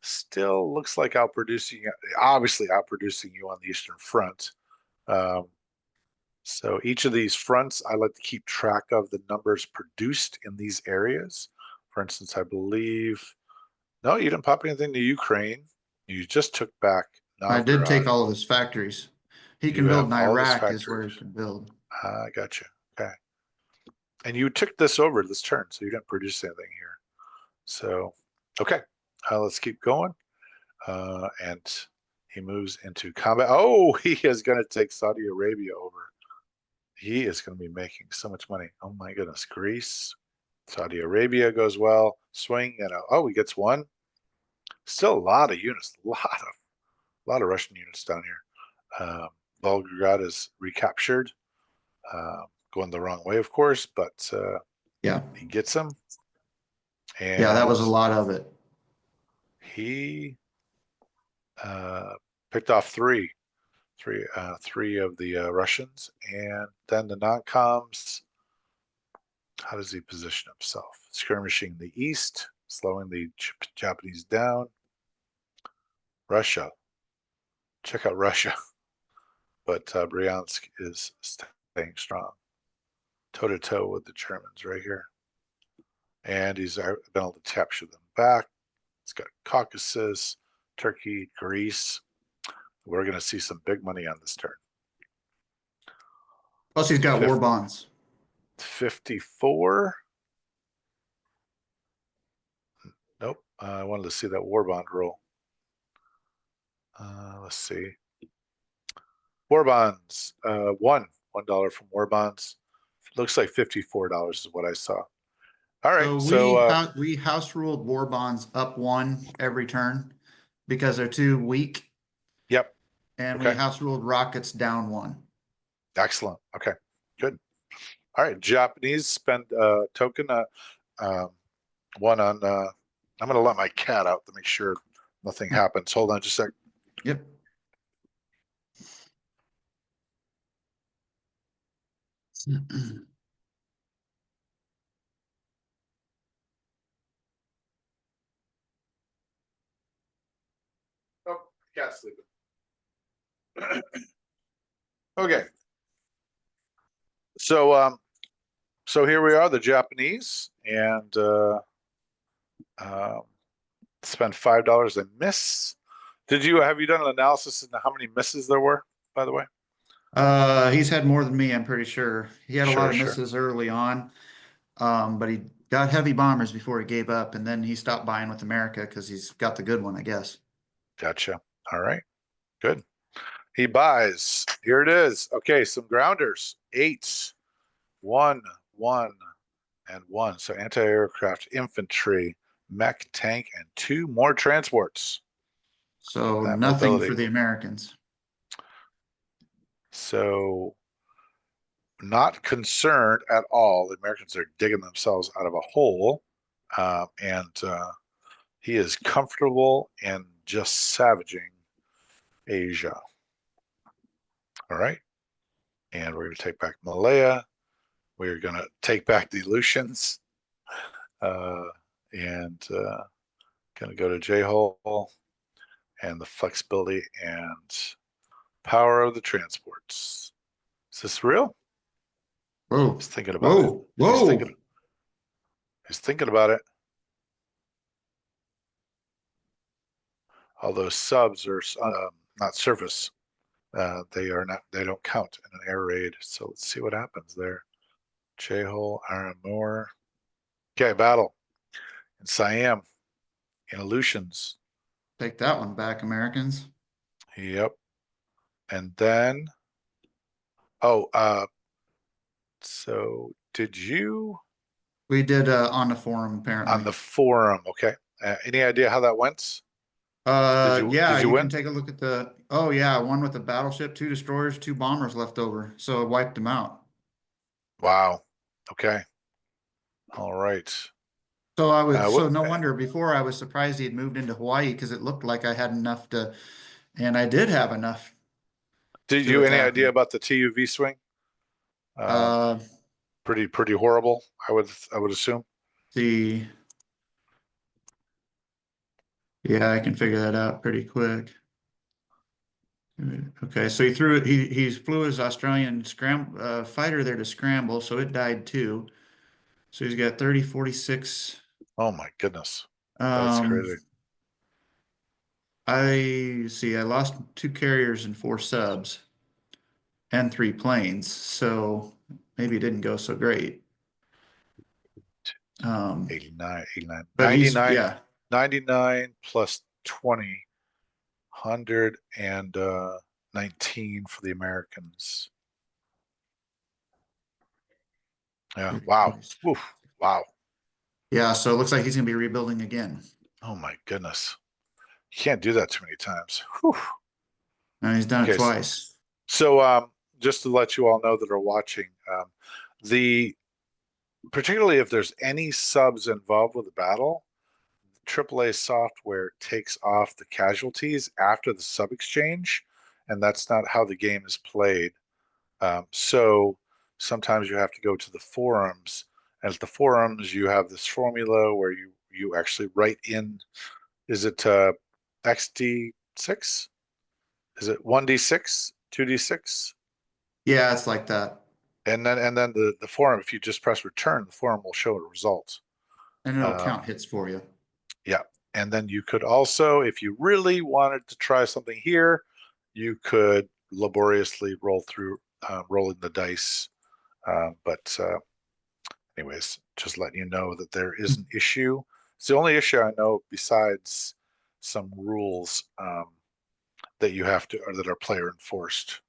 Still looks like outproducing, obviously outproducing you on the Eastern Front. Um, so each of these fronts, I like to keep track of the numbers produced in these areas. For instance, I believe, no, you didn't pop anything to Ukraine. You just took back I did Novgorod. take all of his factories. He You can build have in all of his Iraq is where factories. he can build. I got you. Okay. And you took this over this turn, so you didn't produce anything here. So, okay, let's keep going. And he moves into combat. Oh, he is going to take Saudi Arabia over. He is going to be making so much money. Oh my goodness. Greece, Saudi Arabia goes well. Swing and oh, he gets one. Still a lot of units. A lot of Russian units down here. Volgograd is recaptured. Going the wrong way, of course, but Yeah. he gets them, Yeah, that was a and lot of it. he uh, picked off three of the Russians, and then the non-coms. How does he position himself? Skirmishing the east, slowing the Japanese down. Russia, check out Russia, but Bryansk is staying strong, toe to toe with the Germans right here, and he's been able to capture them back. It's got Caucasus, Turkey, Greece. We're going to see some big money on this turn. Plus, he's got war bonds. 54. Nope. I wanted to see that war bond roll. Let's see. War bonds. $1 from war bonds. Looks like $54 is what I saw. All right. So So we house ruled war bonds up one every turn because they're too weak, yep. and we Okay. house ruled rockets down one. Excellent. Okay. Good. All right. Japanese spend token um, one on. I'm going to let my cat out to make sure nothing happens. Hold on just a sec. Yep. Oh, cat's sleeping. Okay. So so here we are, the Japanese, and um, spend $5 and miss. Have you done an analysis into how many misses there were, by the way? He's had more than me, I'm pretty sure. He had a lot Sure, of sure. misses early on, but he got heavy bombers before he gave up, and then he stopped buying with America because he's got the good one, I guess. Gotcha. All right, good. He buys. Here it is. Okay, some grounders. 8, 1, 1, and 1. So anti-aircraft infantry, mech tank, and 2 more transports. So That nothing for mobility. the Americans. So not concerned at all. The Americans are digging themselves out of a hole, and he is comfortable and just savaging Asia. All right, and we're going to take back Malaya. We're going to take back the Aleutians, uh, and going to go to J-hole and the flexibility and power of the transports. Is this real? He's Whoa, thinking about it. whoa, He's thinking. whoa. He's thinking about it. Although subs are not surface, they are not. They don't count in an air raid. So let's see what happens there. J-hole, Iron Moore. Okay, battle in Siam in Aleutians. Take that one back, Americans. Yep. And then, oh, so did you We did on the forum on apparently. the forum? Okay. Any idea how that went? Yeah, Did you you can win? take a look at the, oh yeah, one with the battleship, two destroyers, two bombers left over. So it wiped them out. Wow. Okay. All right. So I was, What so no wonder before I was surprised he had moved into Hawaii because it looked like I had enough to, and I did have enough did to you any attack idea him. about the TUV swing? Um, Uh, pretty horrible. I would assume. the, yeah, I can figure that out pretty quick. Okay, so he flew his Australian fighter there to scramble, so it died too. So he's got 30, 46. Oh my goodness, that's Um, crazy. I see. I lost two carriers and four subs and three planes, so maybe it didn't go so great. Um, 89, 89, but he's 99, yeah, 99 plus 20, 100 and 19 for the Americans. Yeah. Wow. Oof. Wow. yeah. So it looks like he's gonna be rebuilding again, Oh my goodness. You can't do that too many times. Whew. and he's done it Okay. twice. So just to let you all know that are watching, the particularly if there's any subs involved with the battle, AAA software takes off the casualties after the sub exchange, and that's not how the game is played. So sometimes you have to go to the forums, and at the forums you have this formula where you actually write in. Is it XD6? Is it 1D6, 2D6? Yeah, it's like that, And then the forum, if you just press return, the forum will show a result. and it'll Um, count hits for you. Yeah. And then you could also, if you really wanted to try something here, you could laboriously roll through, rolling the dice. But anyways, just letting you know that there is an issue. It's the only issue I know besides some rules that you have to, or that are player enforced.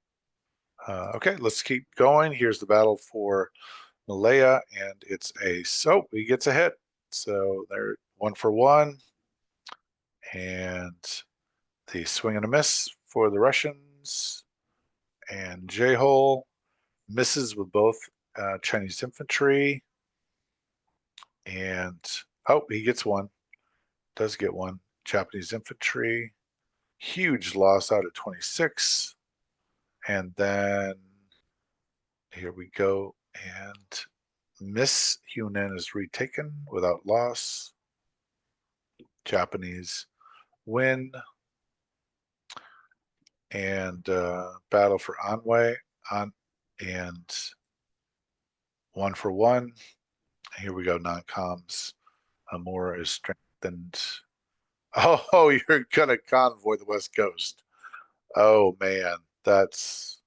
Okay, let's keep going. Here's the battle for Malaya, and it's a, so he gets a hit. So they're 1 for 1. And the swing and a miss for the Russians. And J-hole misses with both Chinese infantry. And oh, he gets one. Does get one. Japanese infantry. Huge loss out of 26. And then here we go. And Miss Hunan is retaken without loss. Japanese win. And battle for Anhui. On and 1 for 1. Here we go, non-coms. Amora is strengthened. Oh, you're gonna convoy the West Coast. Oh man, that's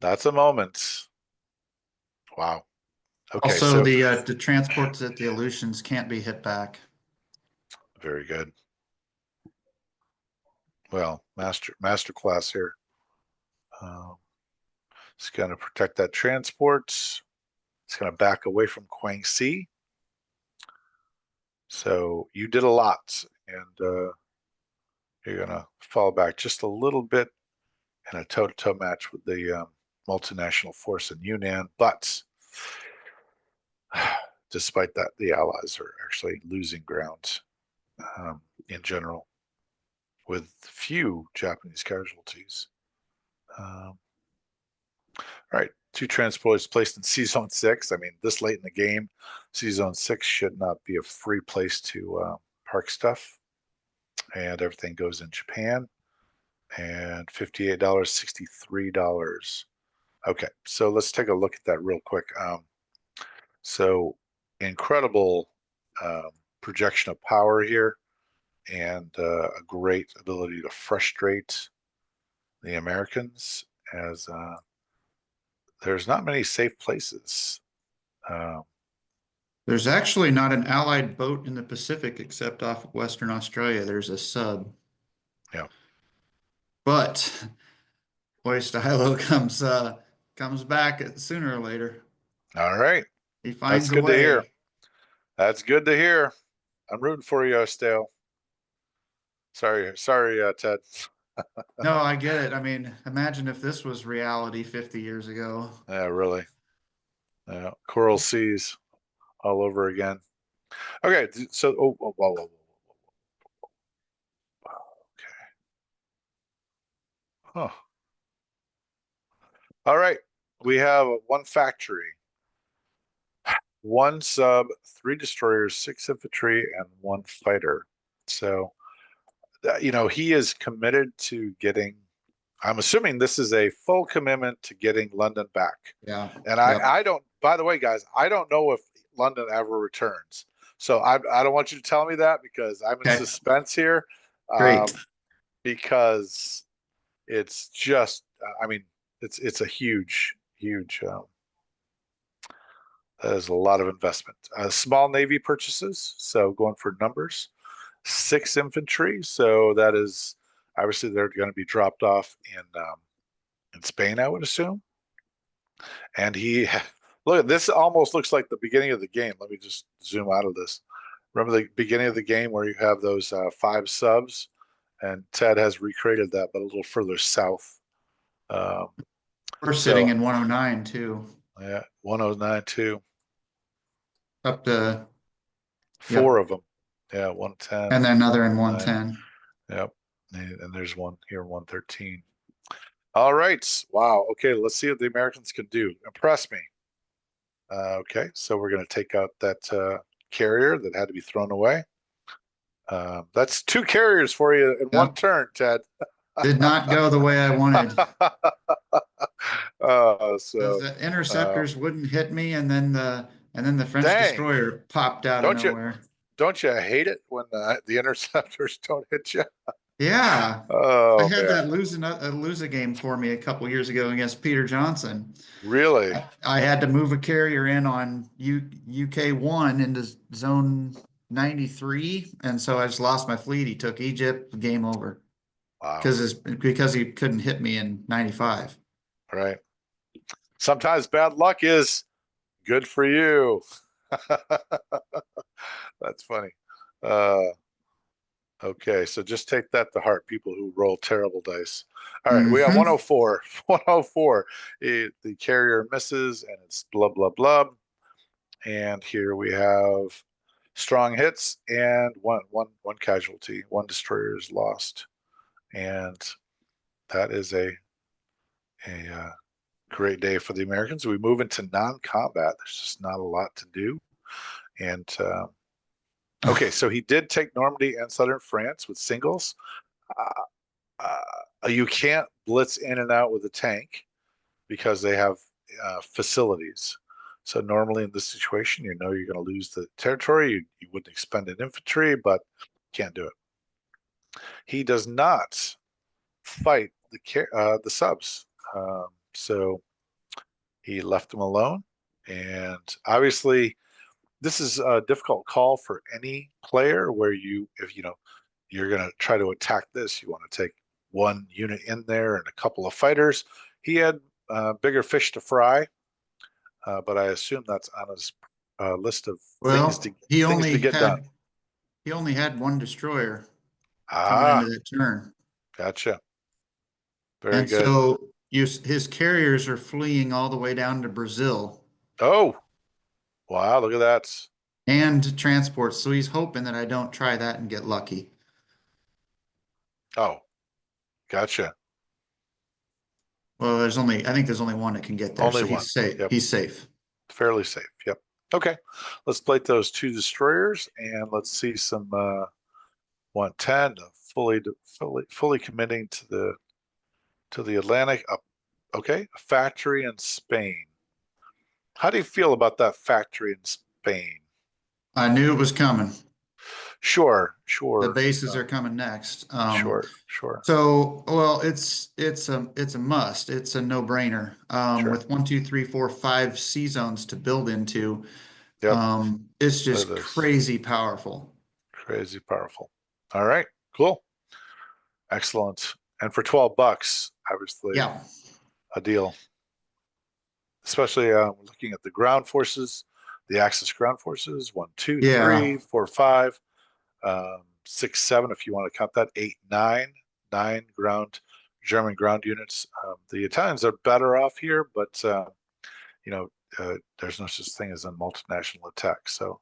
a moment. Wow. Okay, Also, so the transports at the Aleutians can't be hit back. very good. Well, master class here. Um, it's gonna protect that transport. It's gonna back away from Quang Si. So you did a lot, and you're gonna fall back just a little bit in a toe-to-toe match with the multinational force in Yunnan. But despite that, the Allies are actually losing ground in general, with few Japanese casualties. All right, two transports placed in C Zone 6. I mean, this late in the game, C Zone 6 should not be a free place to park stuff. And everything goes in Japan. And $58, $63. Okay, so let's take a look at that real quick. So incredible um, projection of power here, and a great ability to frustrate the Americans, as there's not many safe places. Um, There's actually not an allied boat in the Pacific except off of Western Australia. There's a sub. yeah. But Oysteilo comes back sooner or later. All right. He That's finds a good to hear. way. That's good to hear. I'm rooting for you, Oysteilo. Sorry, Ted. No, I get it. I mean, imagine if this was reality 50 years ago. Yeah, really. Yeah, coral seas all over again. Okay, so whoa, whoa. Okay. Huh. All right. We have one factory, one sub, three destroyers, six infantry, and one fighter. So, he is committed to getting, I'm assuming this is a full commitment to getting London back. Yeah. And Yep. I don't, by the way, guys, I don't know if London ever returns. So I don't want you to tell me that, because I'm in Okay. suspense here. Great. Because it's just, I mean, it's a huge, that is a lot of investment. Small Navy purchases, so going for numbers. Six infantry, so that is obviously they're going to be dropped off in Spain, I would assume. And he, look, this almost looks like the beginning of the game. Let me just zoom out of this. Remember the beginning of the game where you have those five subs, and Ted has recreated that, but a little further south. Um, We're so sitting in 109 too. yeah, 109 too. Up to, Four yep. of them. Yeah, 110, And then another in 9. 110. Yep. And there's one here, 113. All right. Wow. Okay, let's see what the Americans can do. Impress me. Okay, so we're going to take out that carrier that had to be thrown away. That's two carriers for you in one Yep. turn, Ted. Did not go the way I wanted. Because So, the uh, interceptors wouldn't hit me, and then the French dang, destroyer popped out of don't you nowhere. don't you hate it when the interceptors don't hit you? Yeah, I Oh had man, that lose a game for me a couple years ago against Peter Johnson. really? I had to move a carrier in on UK1 into zone 93, and so I just lost my fleet. He took Egypt, game over, Wow. because he couldn't hit me in 95. Right. Sometimes bad luck is good for you. That's funny. Uh, okay, so just take that to heart, people who roll terrible dice. All right, we got Hmm. 104. 104. The carrier misses, and it's blah, blah, blah. And here we have strong hits and one casualty. One destroyer is lost. And that is a great day for the Americans. We move into non-combat. There's just not a lot to do. And okay, so he did take Normandy and southern France with singles. Uh, you can't blitz in and out with a tank because they have facilities. So normally in this situation, you're going to lose the territory. You wouldn't expend an infantry, but can't do it. He does not fight the subs, so he left them alone. And obviously, this is a difficult call for any player where if you're going to try to attack this, you want to take one unit in there and a couple of fighters. He had bigger fish to fry, but I assume that's on his list of things to Well, he things to only get done. had he only had one destroyer coming into Ah, that turn. gotcha. Very And good. so his carriers are fleeing all the way down to Brazil Oh, wow, look at that. and transports. So he's hoping that I don't try that and get lucky. Oh, gotcha. Well, I think there's only one that can get there, Only so one. he's safe. Yep. He's safe. Fairly safe. Yep. Okay. Let's plate those two destroyers and let's see some 110 fully committing to the Atlantic. Okay. A factory in Spain. How do you feel about that factory in Spain? I knew it was coming. Sure, The sure, bases are coming next. sure. So, well, it's a must. It's a no-brainer. Sure. With 1, 2, 3, 4, 5 C zones to build into, Yep. it's Look at just this. crazy powerful. Crazy powerful. All right. Cool. Excellent. And for 12 bucks, obviously Yeah, a deal. Especially looking at the ground forces, the Axis ground forces, one, two, yeah. three, four, five, 6, 7, if you want to count that, 8, 9, 9 ground German ground units. The Italians are better off here, but you know, there's no such thing as a multinational attack. So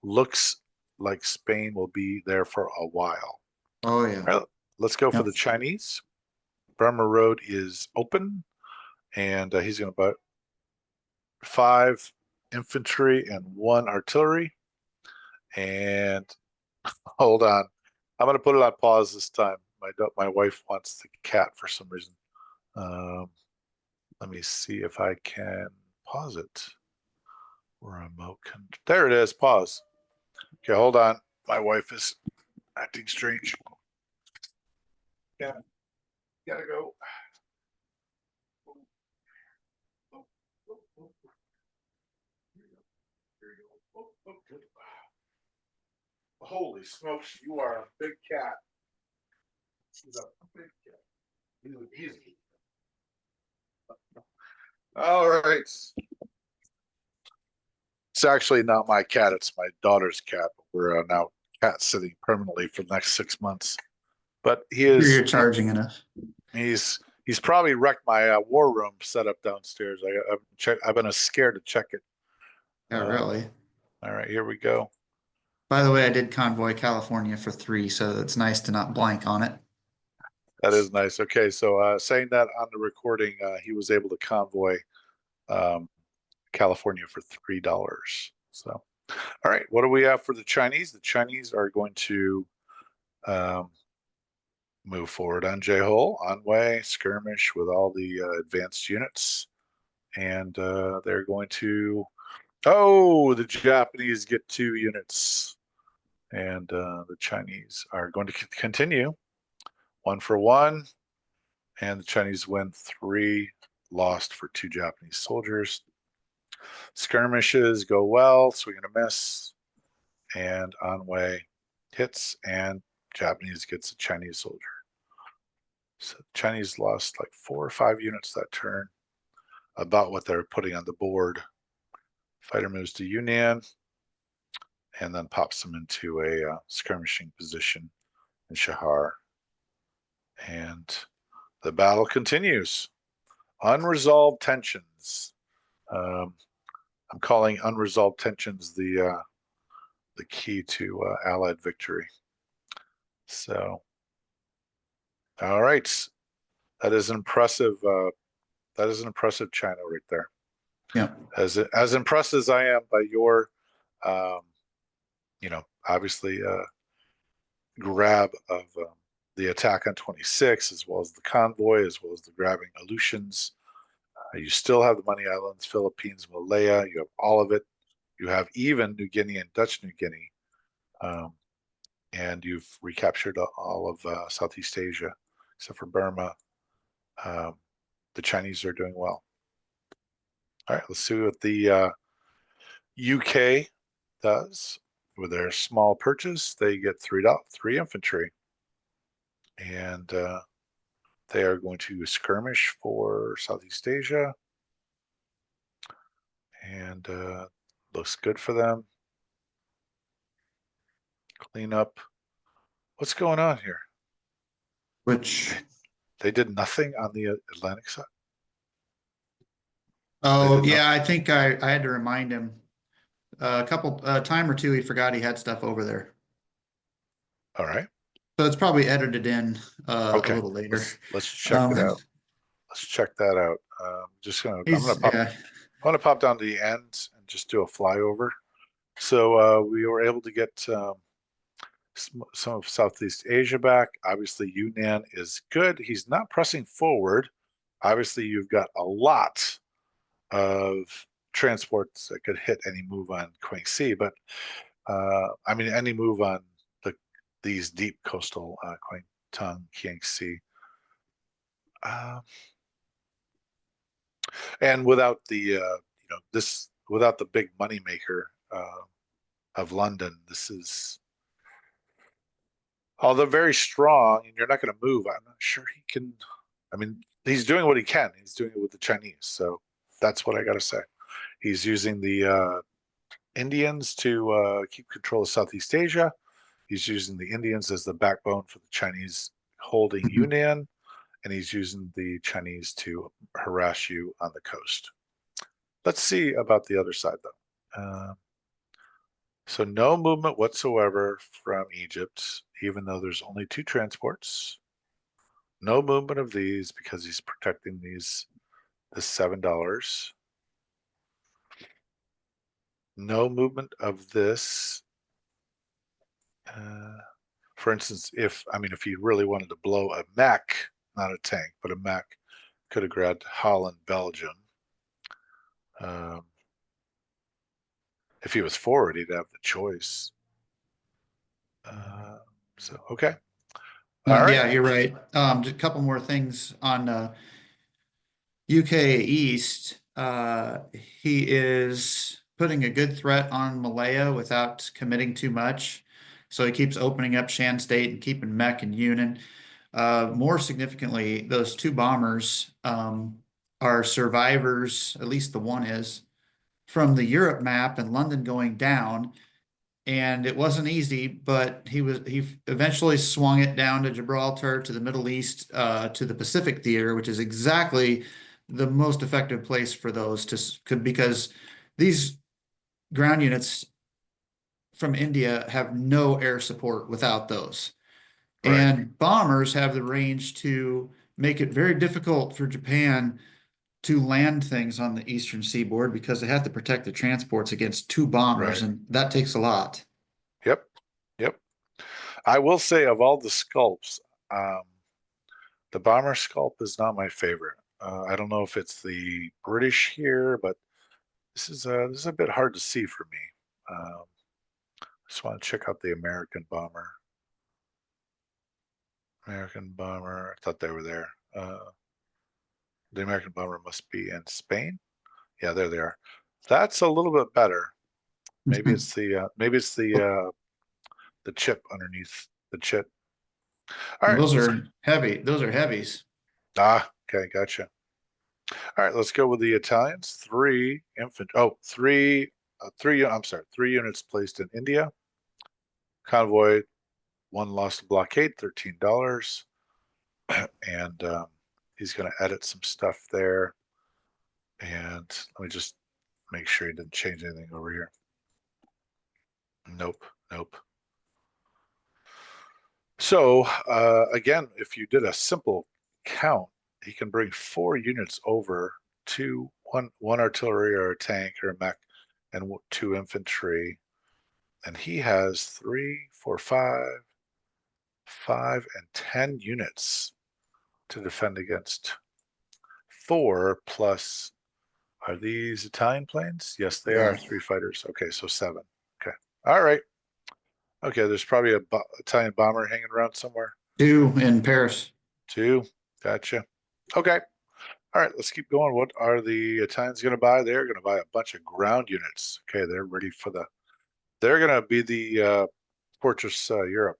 looks like Spain will be there for a while. Oh yeah. All right, let's go for Yep. the Chinese. Burma Road is open, and he's going to put 5 infantry and 1 artillery. And hold on, I'm going to put it on pause this time. My wife wants the cat for some reason. Um, let me see if I can pause it. There it is. Pause. Okay, hold on. My wife is acting strange. Yeah, gotta go. Holy smokes, you are a big cat. She's a big cat. Easy. All right. It's actually not my cat, it's my daughter's cat. We're now cat sitting permanently for the next 6 months. But You're charging enough. he's probably wrecked my war room setup downstairs. I've been scared to check it. Yeah, really. All right, here we go. By the way, I did convoy California for 3, so it's nice to not blank on it. That is nice. Okay, so saying that on the recording, he was able to convoy um, California for $3. So, all right, what do we have for the Chinese? The Chinese are going to um, move forward on J-hole, on way, skirmish with all the advanced units, and they're going to. Oh, the Japanese get 2 units, and the Chinese are going to continue 1 for 1, and the Chinese win 3, lost for 2 Japanese soldiers. Skirmishes go well, swing and a miss, and on way hits, and Japanese gets a Chinese soldier. So Chinese lost like 4 or 5 units that turn, about what they're putting on the board. Fighter moves to Yunnan and then pops them into a skirmishing position in Shahar. And the battle continues. Unresolved tensions. Um, I'm calling unresolved tensions the key to Allied victory. So, all right, that is an impressive. That is an impressive China right there. Yeah. As impressed as I am by your, um, obviously grab of the attack on 26, as well as the convoy, as well as the grabbing Aleutians. You still have the Money Islands, Philippines, Malaya. You have all of it. You have even New Guinea and Dutch New Guinea. Um, and you've recaptured all of Southeast Asia, except for Burma. Um, the Chinese are doing well. All right, let's see what the UK does with their small purchase. They get 3 infantry, and they are going to skirmish for Southeast Asia, and looks good for them. Clean up. What's going on here? Which They did nothing on the Atlantic side. They Oh did yeah, nothing. I think I had to remind him a couple time or two. He forgot he had stuff over there, All right. so it's probably edited in a Okay. little later. Let's check it Um, out. Let's check that out. he's yeah. I'm gonna pop down to the end and just do a flyover. So we were able to get some of Southeast Asia back. Obviously, Yunnan is good. He's not pressing forward. Obviously, you've got a lot of transports that could hit any move on Quang but I mean any move on the these deep coastal Kwangtung, Kiangsi. Uh, and without the this without the big money maker of London, this is although very strong, and you're not going to move. I'm not sure he can. I mean, he's doing what he can. He's doing it with the Chinese, so that's what I got to say. He's using the Indians to keep control of Southeast Asia. He's using the Indians as the backbone for the Chinese holding Yunnan, and he's using the Chinese to harass you on the coast. Let's see about the other side, though. So no movement whatsoever from Egypt, even though there's only 2 transports. No movement of these because he's protecting the $7. No movement of this. Uh, for instance, if he really wanted to blow a mech, not a tank, but a mech, could have grabbed Holland, Belgium. Um, if he was forward, he'd have the choice. Uh, so okay, all No, right. yeah, you're right. Just a couple more things on UK East. He is putting a good threat on Malaya without committing too much. So he keeps opening up Shan State and keeping Mech and Yunnan. More significantly, those two bombers are survivors, at least the one is, from the Europe map and London going down. And it wasn't easy, but he eventually swung it down to Gibraltar, to the Middle East, to the Pacific theater, which is exactly the most effective place for those because these ground units from India have no air support without those. Right. And bombers have the range to make it very difficult for Japan to land things on the eastern seaboard because they have to protect the transports against two bombers, Right. and that takes a lot. Yep. Yep. I will say of all the sculpts, um, the bomber sculpt is not my favorite. I don't know if it's the British here, but this is a bit hard to see for me. Um, just want to check out the American bomber. American bomber. I thought they were there. The American bomber must be in Spain. Yeah, there they are. That's a little bit better. Maybe it's the chip underneath the chip. All right, Those let's are heavy. Those are heavies. okay, gotcha. All right, let's go with the Italians. Three infant. Oh, three. Three. I'm sorry. 3 units placed in India. Convoy. One lost to blockade. $13. And he's going to edit some stuff there. And let me just make sure he didn't change anything over here. Nope. Nope. So again, if you did a simple count, he can bring 4 units over to one artillery or a tank or a mech and 2 infantry. And he has 3, 4, 5, 5, and 10 units to defend against 4 plus. Are these Italian planes? Yes, they are. Yeah. 3 fighters. Okay, so 7. Okay. All right. Okay, there's probably a Italian bomber hanging around somewhere. Two in Paris. 2. Gotcha. Okay. All right, let's keep going. What are the Italians going to buy? They're going to buy a bunch of ground units. Okay, they're ready for they're going to be the Fortress Europe.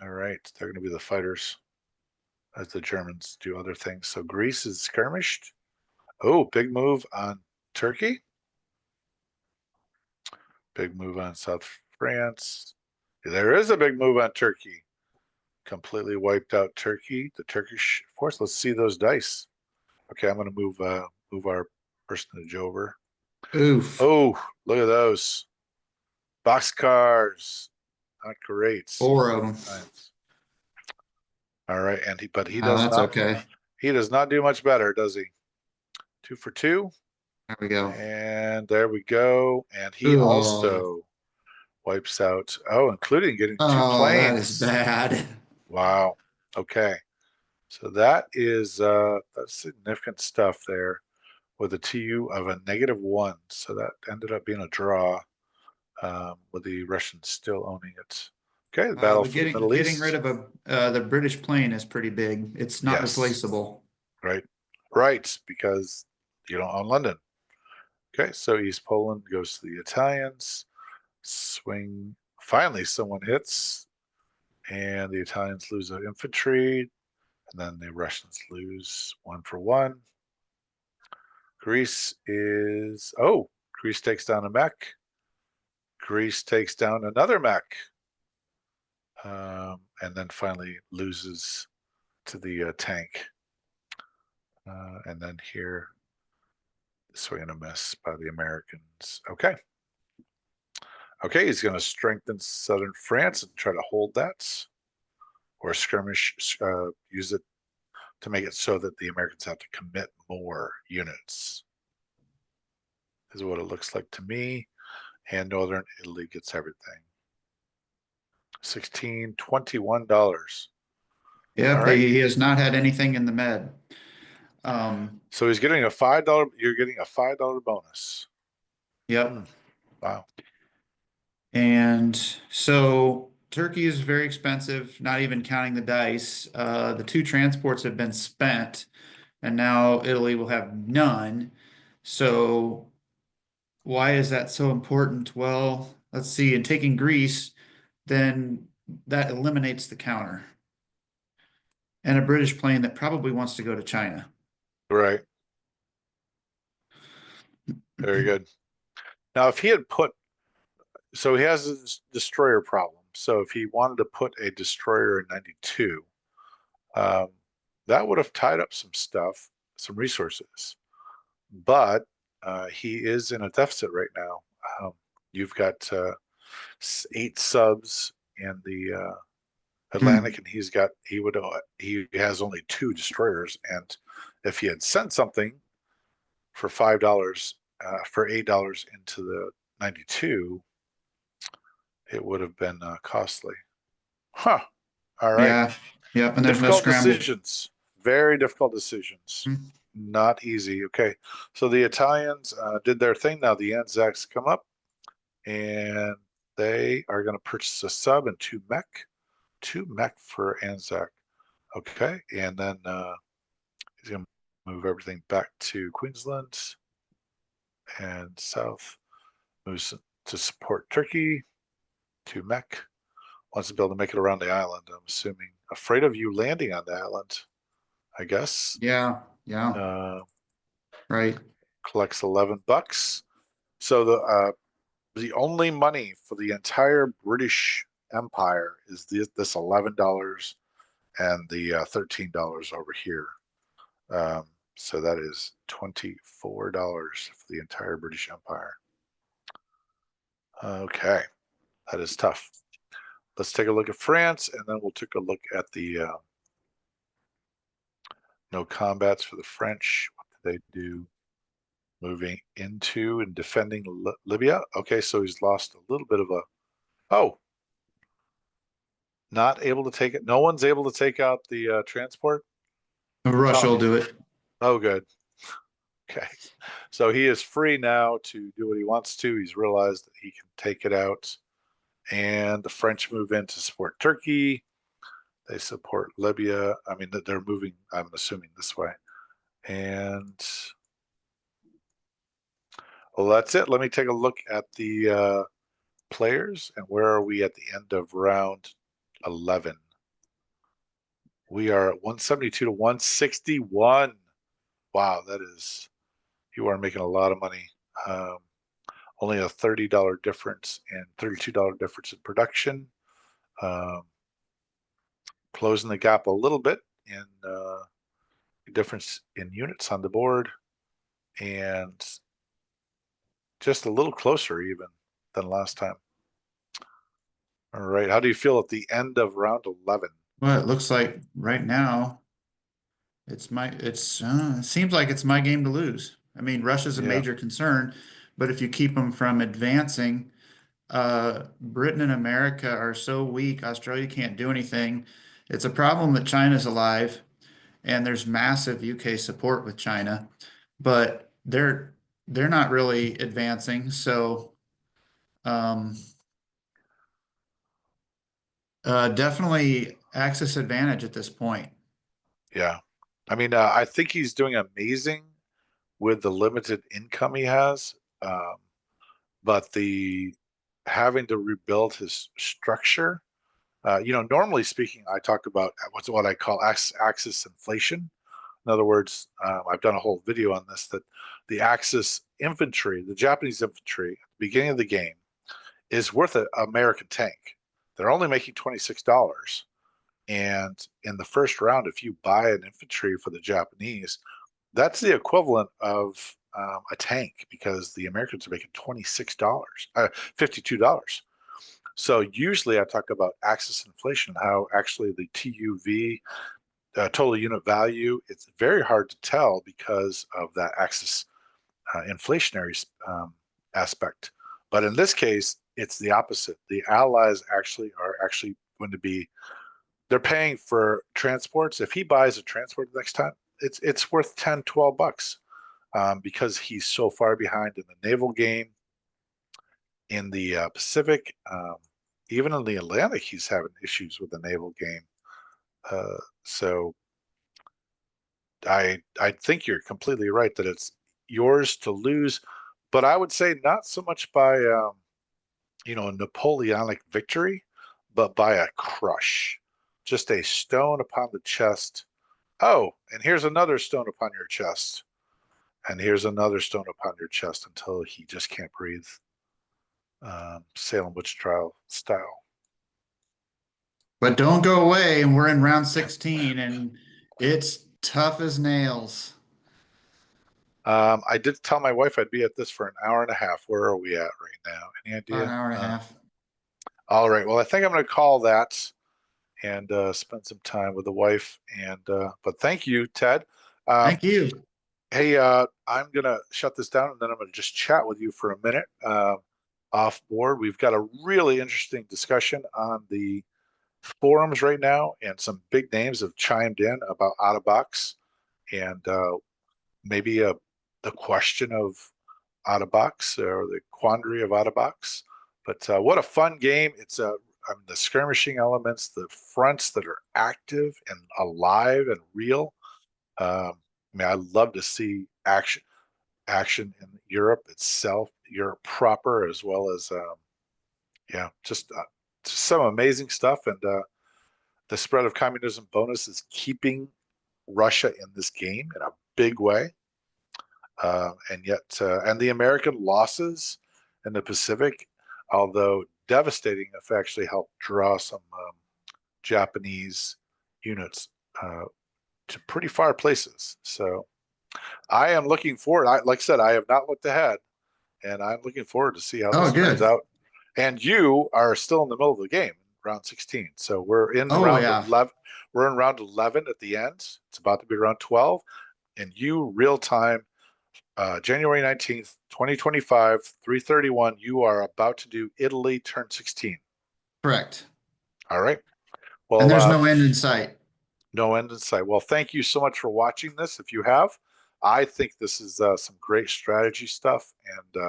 All right, they're going to be the fighters as the Germans do other things. So Greece is skirmished. Oh, big move on Turkey. Big move on South France. There is a big move on Turkey. completely wiped out Turkey, the Turkish force. Let's see those dice. Okay, I'm going to move our personage over. Oof. Oh, look at those boxcars. Not great. Four of For the them. Italians. All right, but No, that's okay. he does not do much better, does he? 2 for 2, There we go. and there we go. And he Oh, also wipes out. Oh, including getting two oh, that is planes. bad. Wow. Okay. So that's significant stuff there with a TU of a -1. So that ended up being a draw, with the Russians still owning it. Okay, the battle But for the Middle getting rid East. of the British plane is pretty big. It's not Yes, replaceable. right. Right, because you don't own London. Okay, so East Poland goes to the Italians. Swing. Finally, someone hits, and the Italians lose their infantry, and then the Russians lose 1 for 1. Greece is. Oh, Greece takes down a mech. Greece takes down another mech, and then finally loses to the tank. And then here, swing and a miss by the Americans. Okay. Okay, he's going to strengthen southern France and try to hold that, or skirmish, use it to make it so that the Americans have to commit more units, is what it looks like to me. And northern Italy gets everything. $16.21. All Yep, right. he has not had anything in the Med. Um, So he's getting a $5. You're getting a $5 bonus. yep. Hmm. Wow. And so Turkey is very expensive, not even counting the dice. The two transports have been spent, and now Italy will have none. So why is that so important? Well, let's see. In taking Greece, then that eliminates the counter and a British plane that probably wants to go to China. Right. Very good. Now, if he had put, so he has a destroyer problem. So if he wanted to put a destroyer in 92, um, that would have tied up some stuff, some resources. But he is in a deficit right now. Um, you've got 8 subs in the Atlantic, Hmm. and he has only 2 destroyers. And if he had sent something for $5, for $8 into the 92, it would have been costly. Huh. All right. Yeah. Yep. And there's no Difficult scramble. decisions. Very difficult decisions. Hmm. Not easy. Okay. So the Italians did their thing. Now the Anzacs come up, and they are going to purchase a sub and 2 mech. 2 mech for Anzac. Okay. And then he's going to move everything back to Queensland and south. Moves to support Turkey. 2 mech. Wants to be able to make it around the island, I'm assuming. Afraid of you landing on the island, I guess. Yeah. Yeah. Uh, Right. collects $11. So the only money for the entire British Empire is this $11 and the $13 over here. Um, so that is $24 for the entire British Empire. Okay, that is tough. Let's take a look at France, and then we'll take a look at the no combats for the French. What did they do? Moving into and defending Libya. Okay, so he's lost a little bit of a. Oh, not able to take it. No one's able to take out the transport. Russia Huh. will do it. Oh, good. Okay. So he is free now to do what he wants to. He's realized that he can take it out. And the French move in to support Turkey. They support Libya. I mean, they're moving, I'm assuming, this way. And well, that's it. Let me take a look at the players, and where are we at the end of round 11? We are at 172 to 161. Wow, that is, you are making a lot of money. Um, only a $30 difference and $32 difference in production. Um, closing the gap a little bit in difference in units on the board, and just a little closer even than last time. All right, how do you feel at the end of round 11? Well, it looks like right now it seems like it's my game to lose. I mean, Russia's a Yeah, major concern, but if you keep them from advancing, Britain and America are so weak. Australia can't do anything. It's a problem that China's alive, and there's massive UK support with China, but they're not really advancing. So um, definitely Axis advantage at this point. yeah. I mean, I think he's doing amazing with the limited income he has, but the having to rebuild his structure. Normally speaking, I talk about what's what I call axis inflation. In other words, I've done a whole video on this, that the Axis infantry, the Japanese infantry, at the beginning of the game, is worth an American tank. They're only making $26. And in the first round, if you buy an infantry for the Japanese, that's the equivalent of a tank, because the Americans are making $26, $52. So usually I talk about Axis inflation, how actually the TUV, total unit value, it's very hard to tell because of that Axis inflationary aspect. But in this case, it's the opposite. The Allies are actually going to be, they're paying for transports. If he buys a transport the next time, it's worth 10, $12, because he's so far behind in the naval game, in the Pacific, even in the Atlantic. He's having issues with the naval game. So I think you're completely right that it's yours to lose, but I would say not so much by a Napoleonic victory, but by a crush, just a stone upon the chest. Oh, and here's another stone upon your chest, and here's another stone upon your chest until he just can't breathe. Salem witch trial style. But don't go away, and we're in round 16, and it's tough as nails. I did tell my wife I'd be at this for an hour and a half. Where are we at right now? Any About an idea? hour and a half. All right. Well, I think I'm going to call that and spend some time with the wife. And but thank you, Ted. Um, Thank you. hey, I'm going to shut this down, and then I'm going to just chat with you for a minute off board. We've got a really interesting discussion on the forums right now, and some big names have chimed in about out of box, and maybe the question of out of box, or the quandary of out of box. But what a fun game! It's the skirmishing elements, the fronts that are active and alive and real. I mean, I love to see action in Europe itself, Europe proper, as well as yeah, just some amazing stuff. And the spread of communism bonus is keeping Russia in this game in a big way. And the American losses in the Pacific, although devastating, have actually helped draw some Japanese units to pretty far places. So I am looking forward. Like I said, I have not looked ahead, and I'm looking forward to see how Oh, this turns good. out. And you are still in the middle of the game, round 16. So we're in Oh, round yeah. 11. We're in round 11 at the end. It's about to be round 12. And you, real time, January 19th, 2025, 3:31, you are about to do Italy turn 16. Correct. All right. And Well, there's no end in sight. no end in sight. Well, thank you so much for watching this. If you have, I think this is some great strategy stuff, and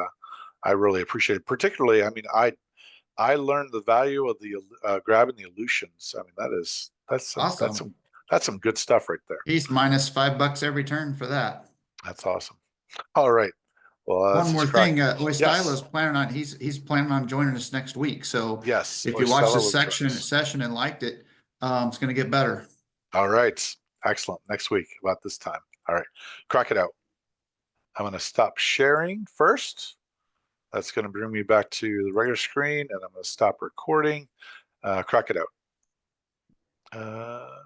I really appreciate it. Particularly, I mean, I learned the value of the grabbing the illusions. I mean, that's some Awesome. that's some good stuff right there. He's minus $5 every turn for that. That's awesome. All right. Well, One this is more crack. thing, Oysteilo is Yes, planning on he's planning on joining us next week. So yes. if you watched Oysteilo this will join section us. session and liked it, it's going to get better. All right. Excellent. Next week about this time. All right. Crack it out. I'm going to stop sharing first. That's going to bring me back to the regular screen, and I'm going to stop recording. Crack it out. Uh,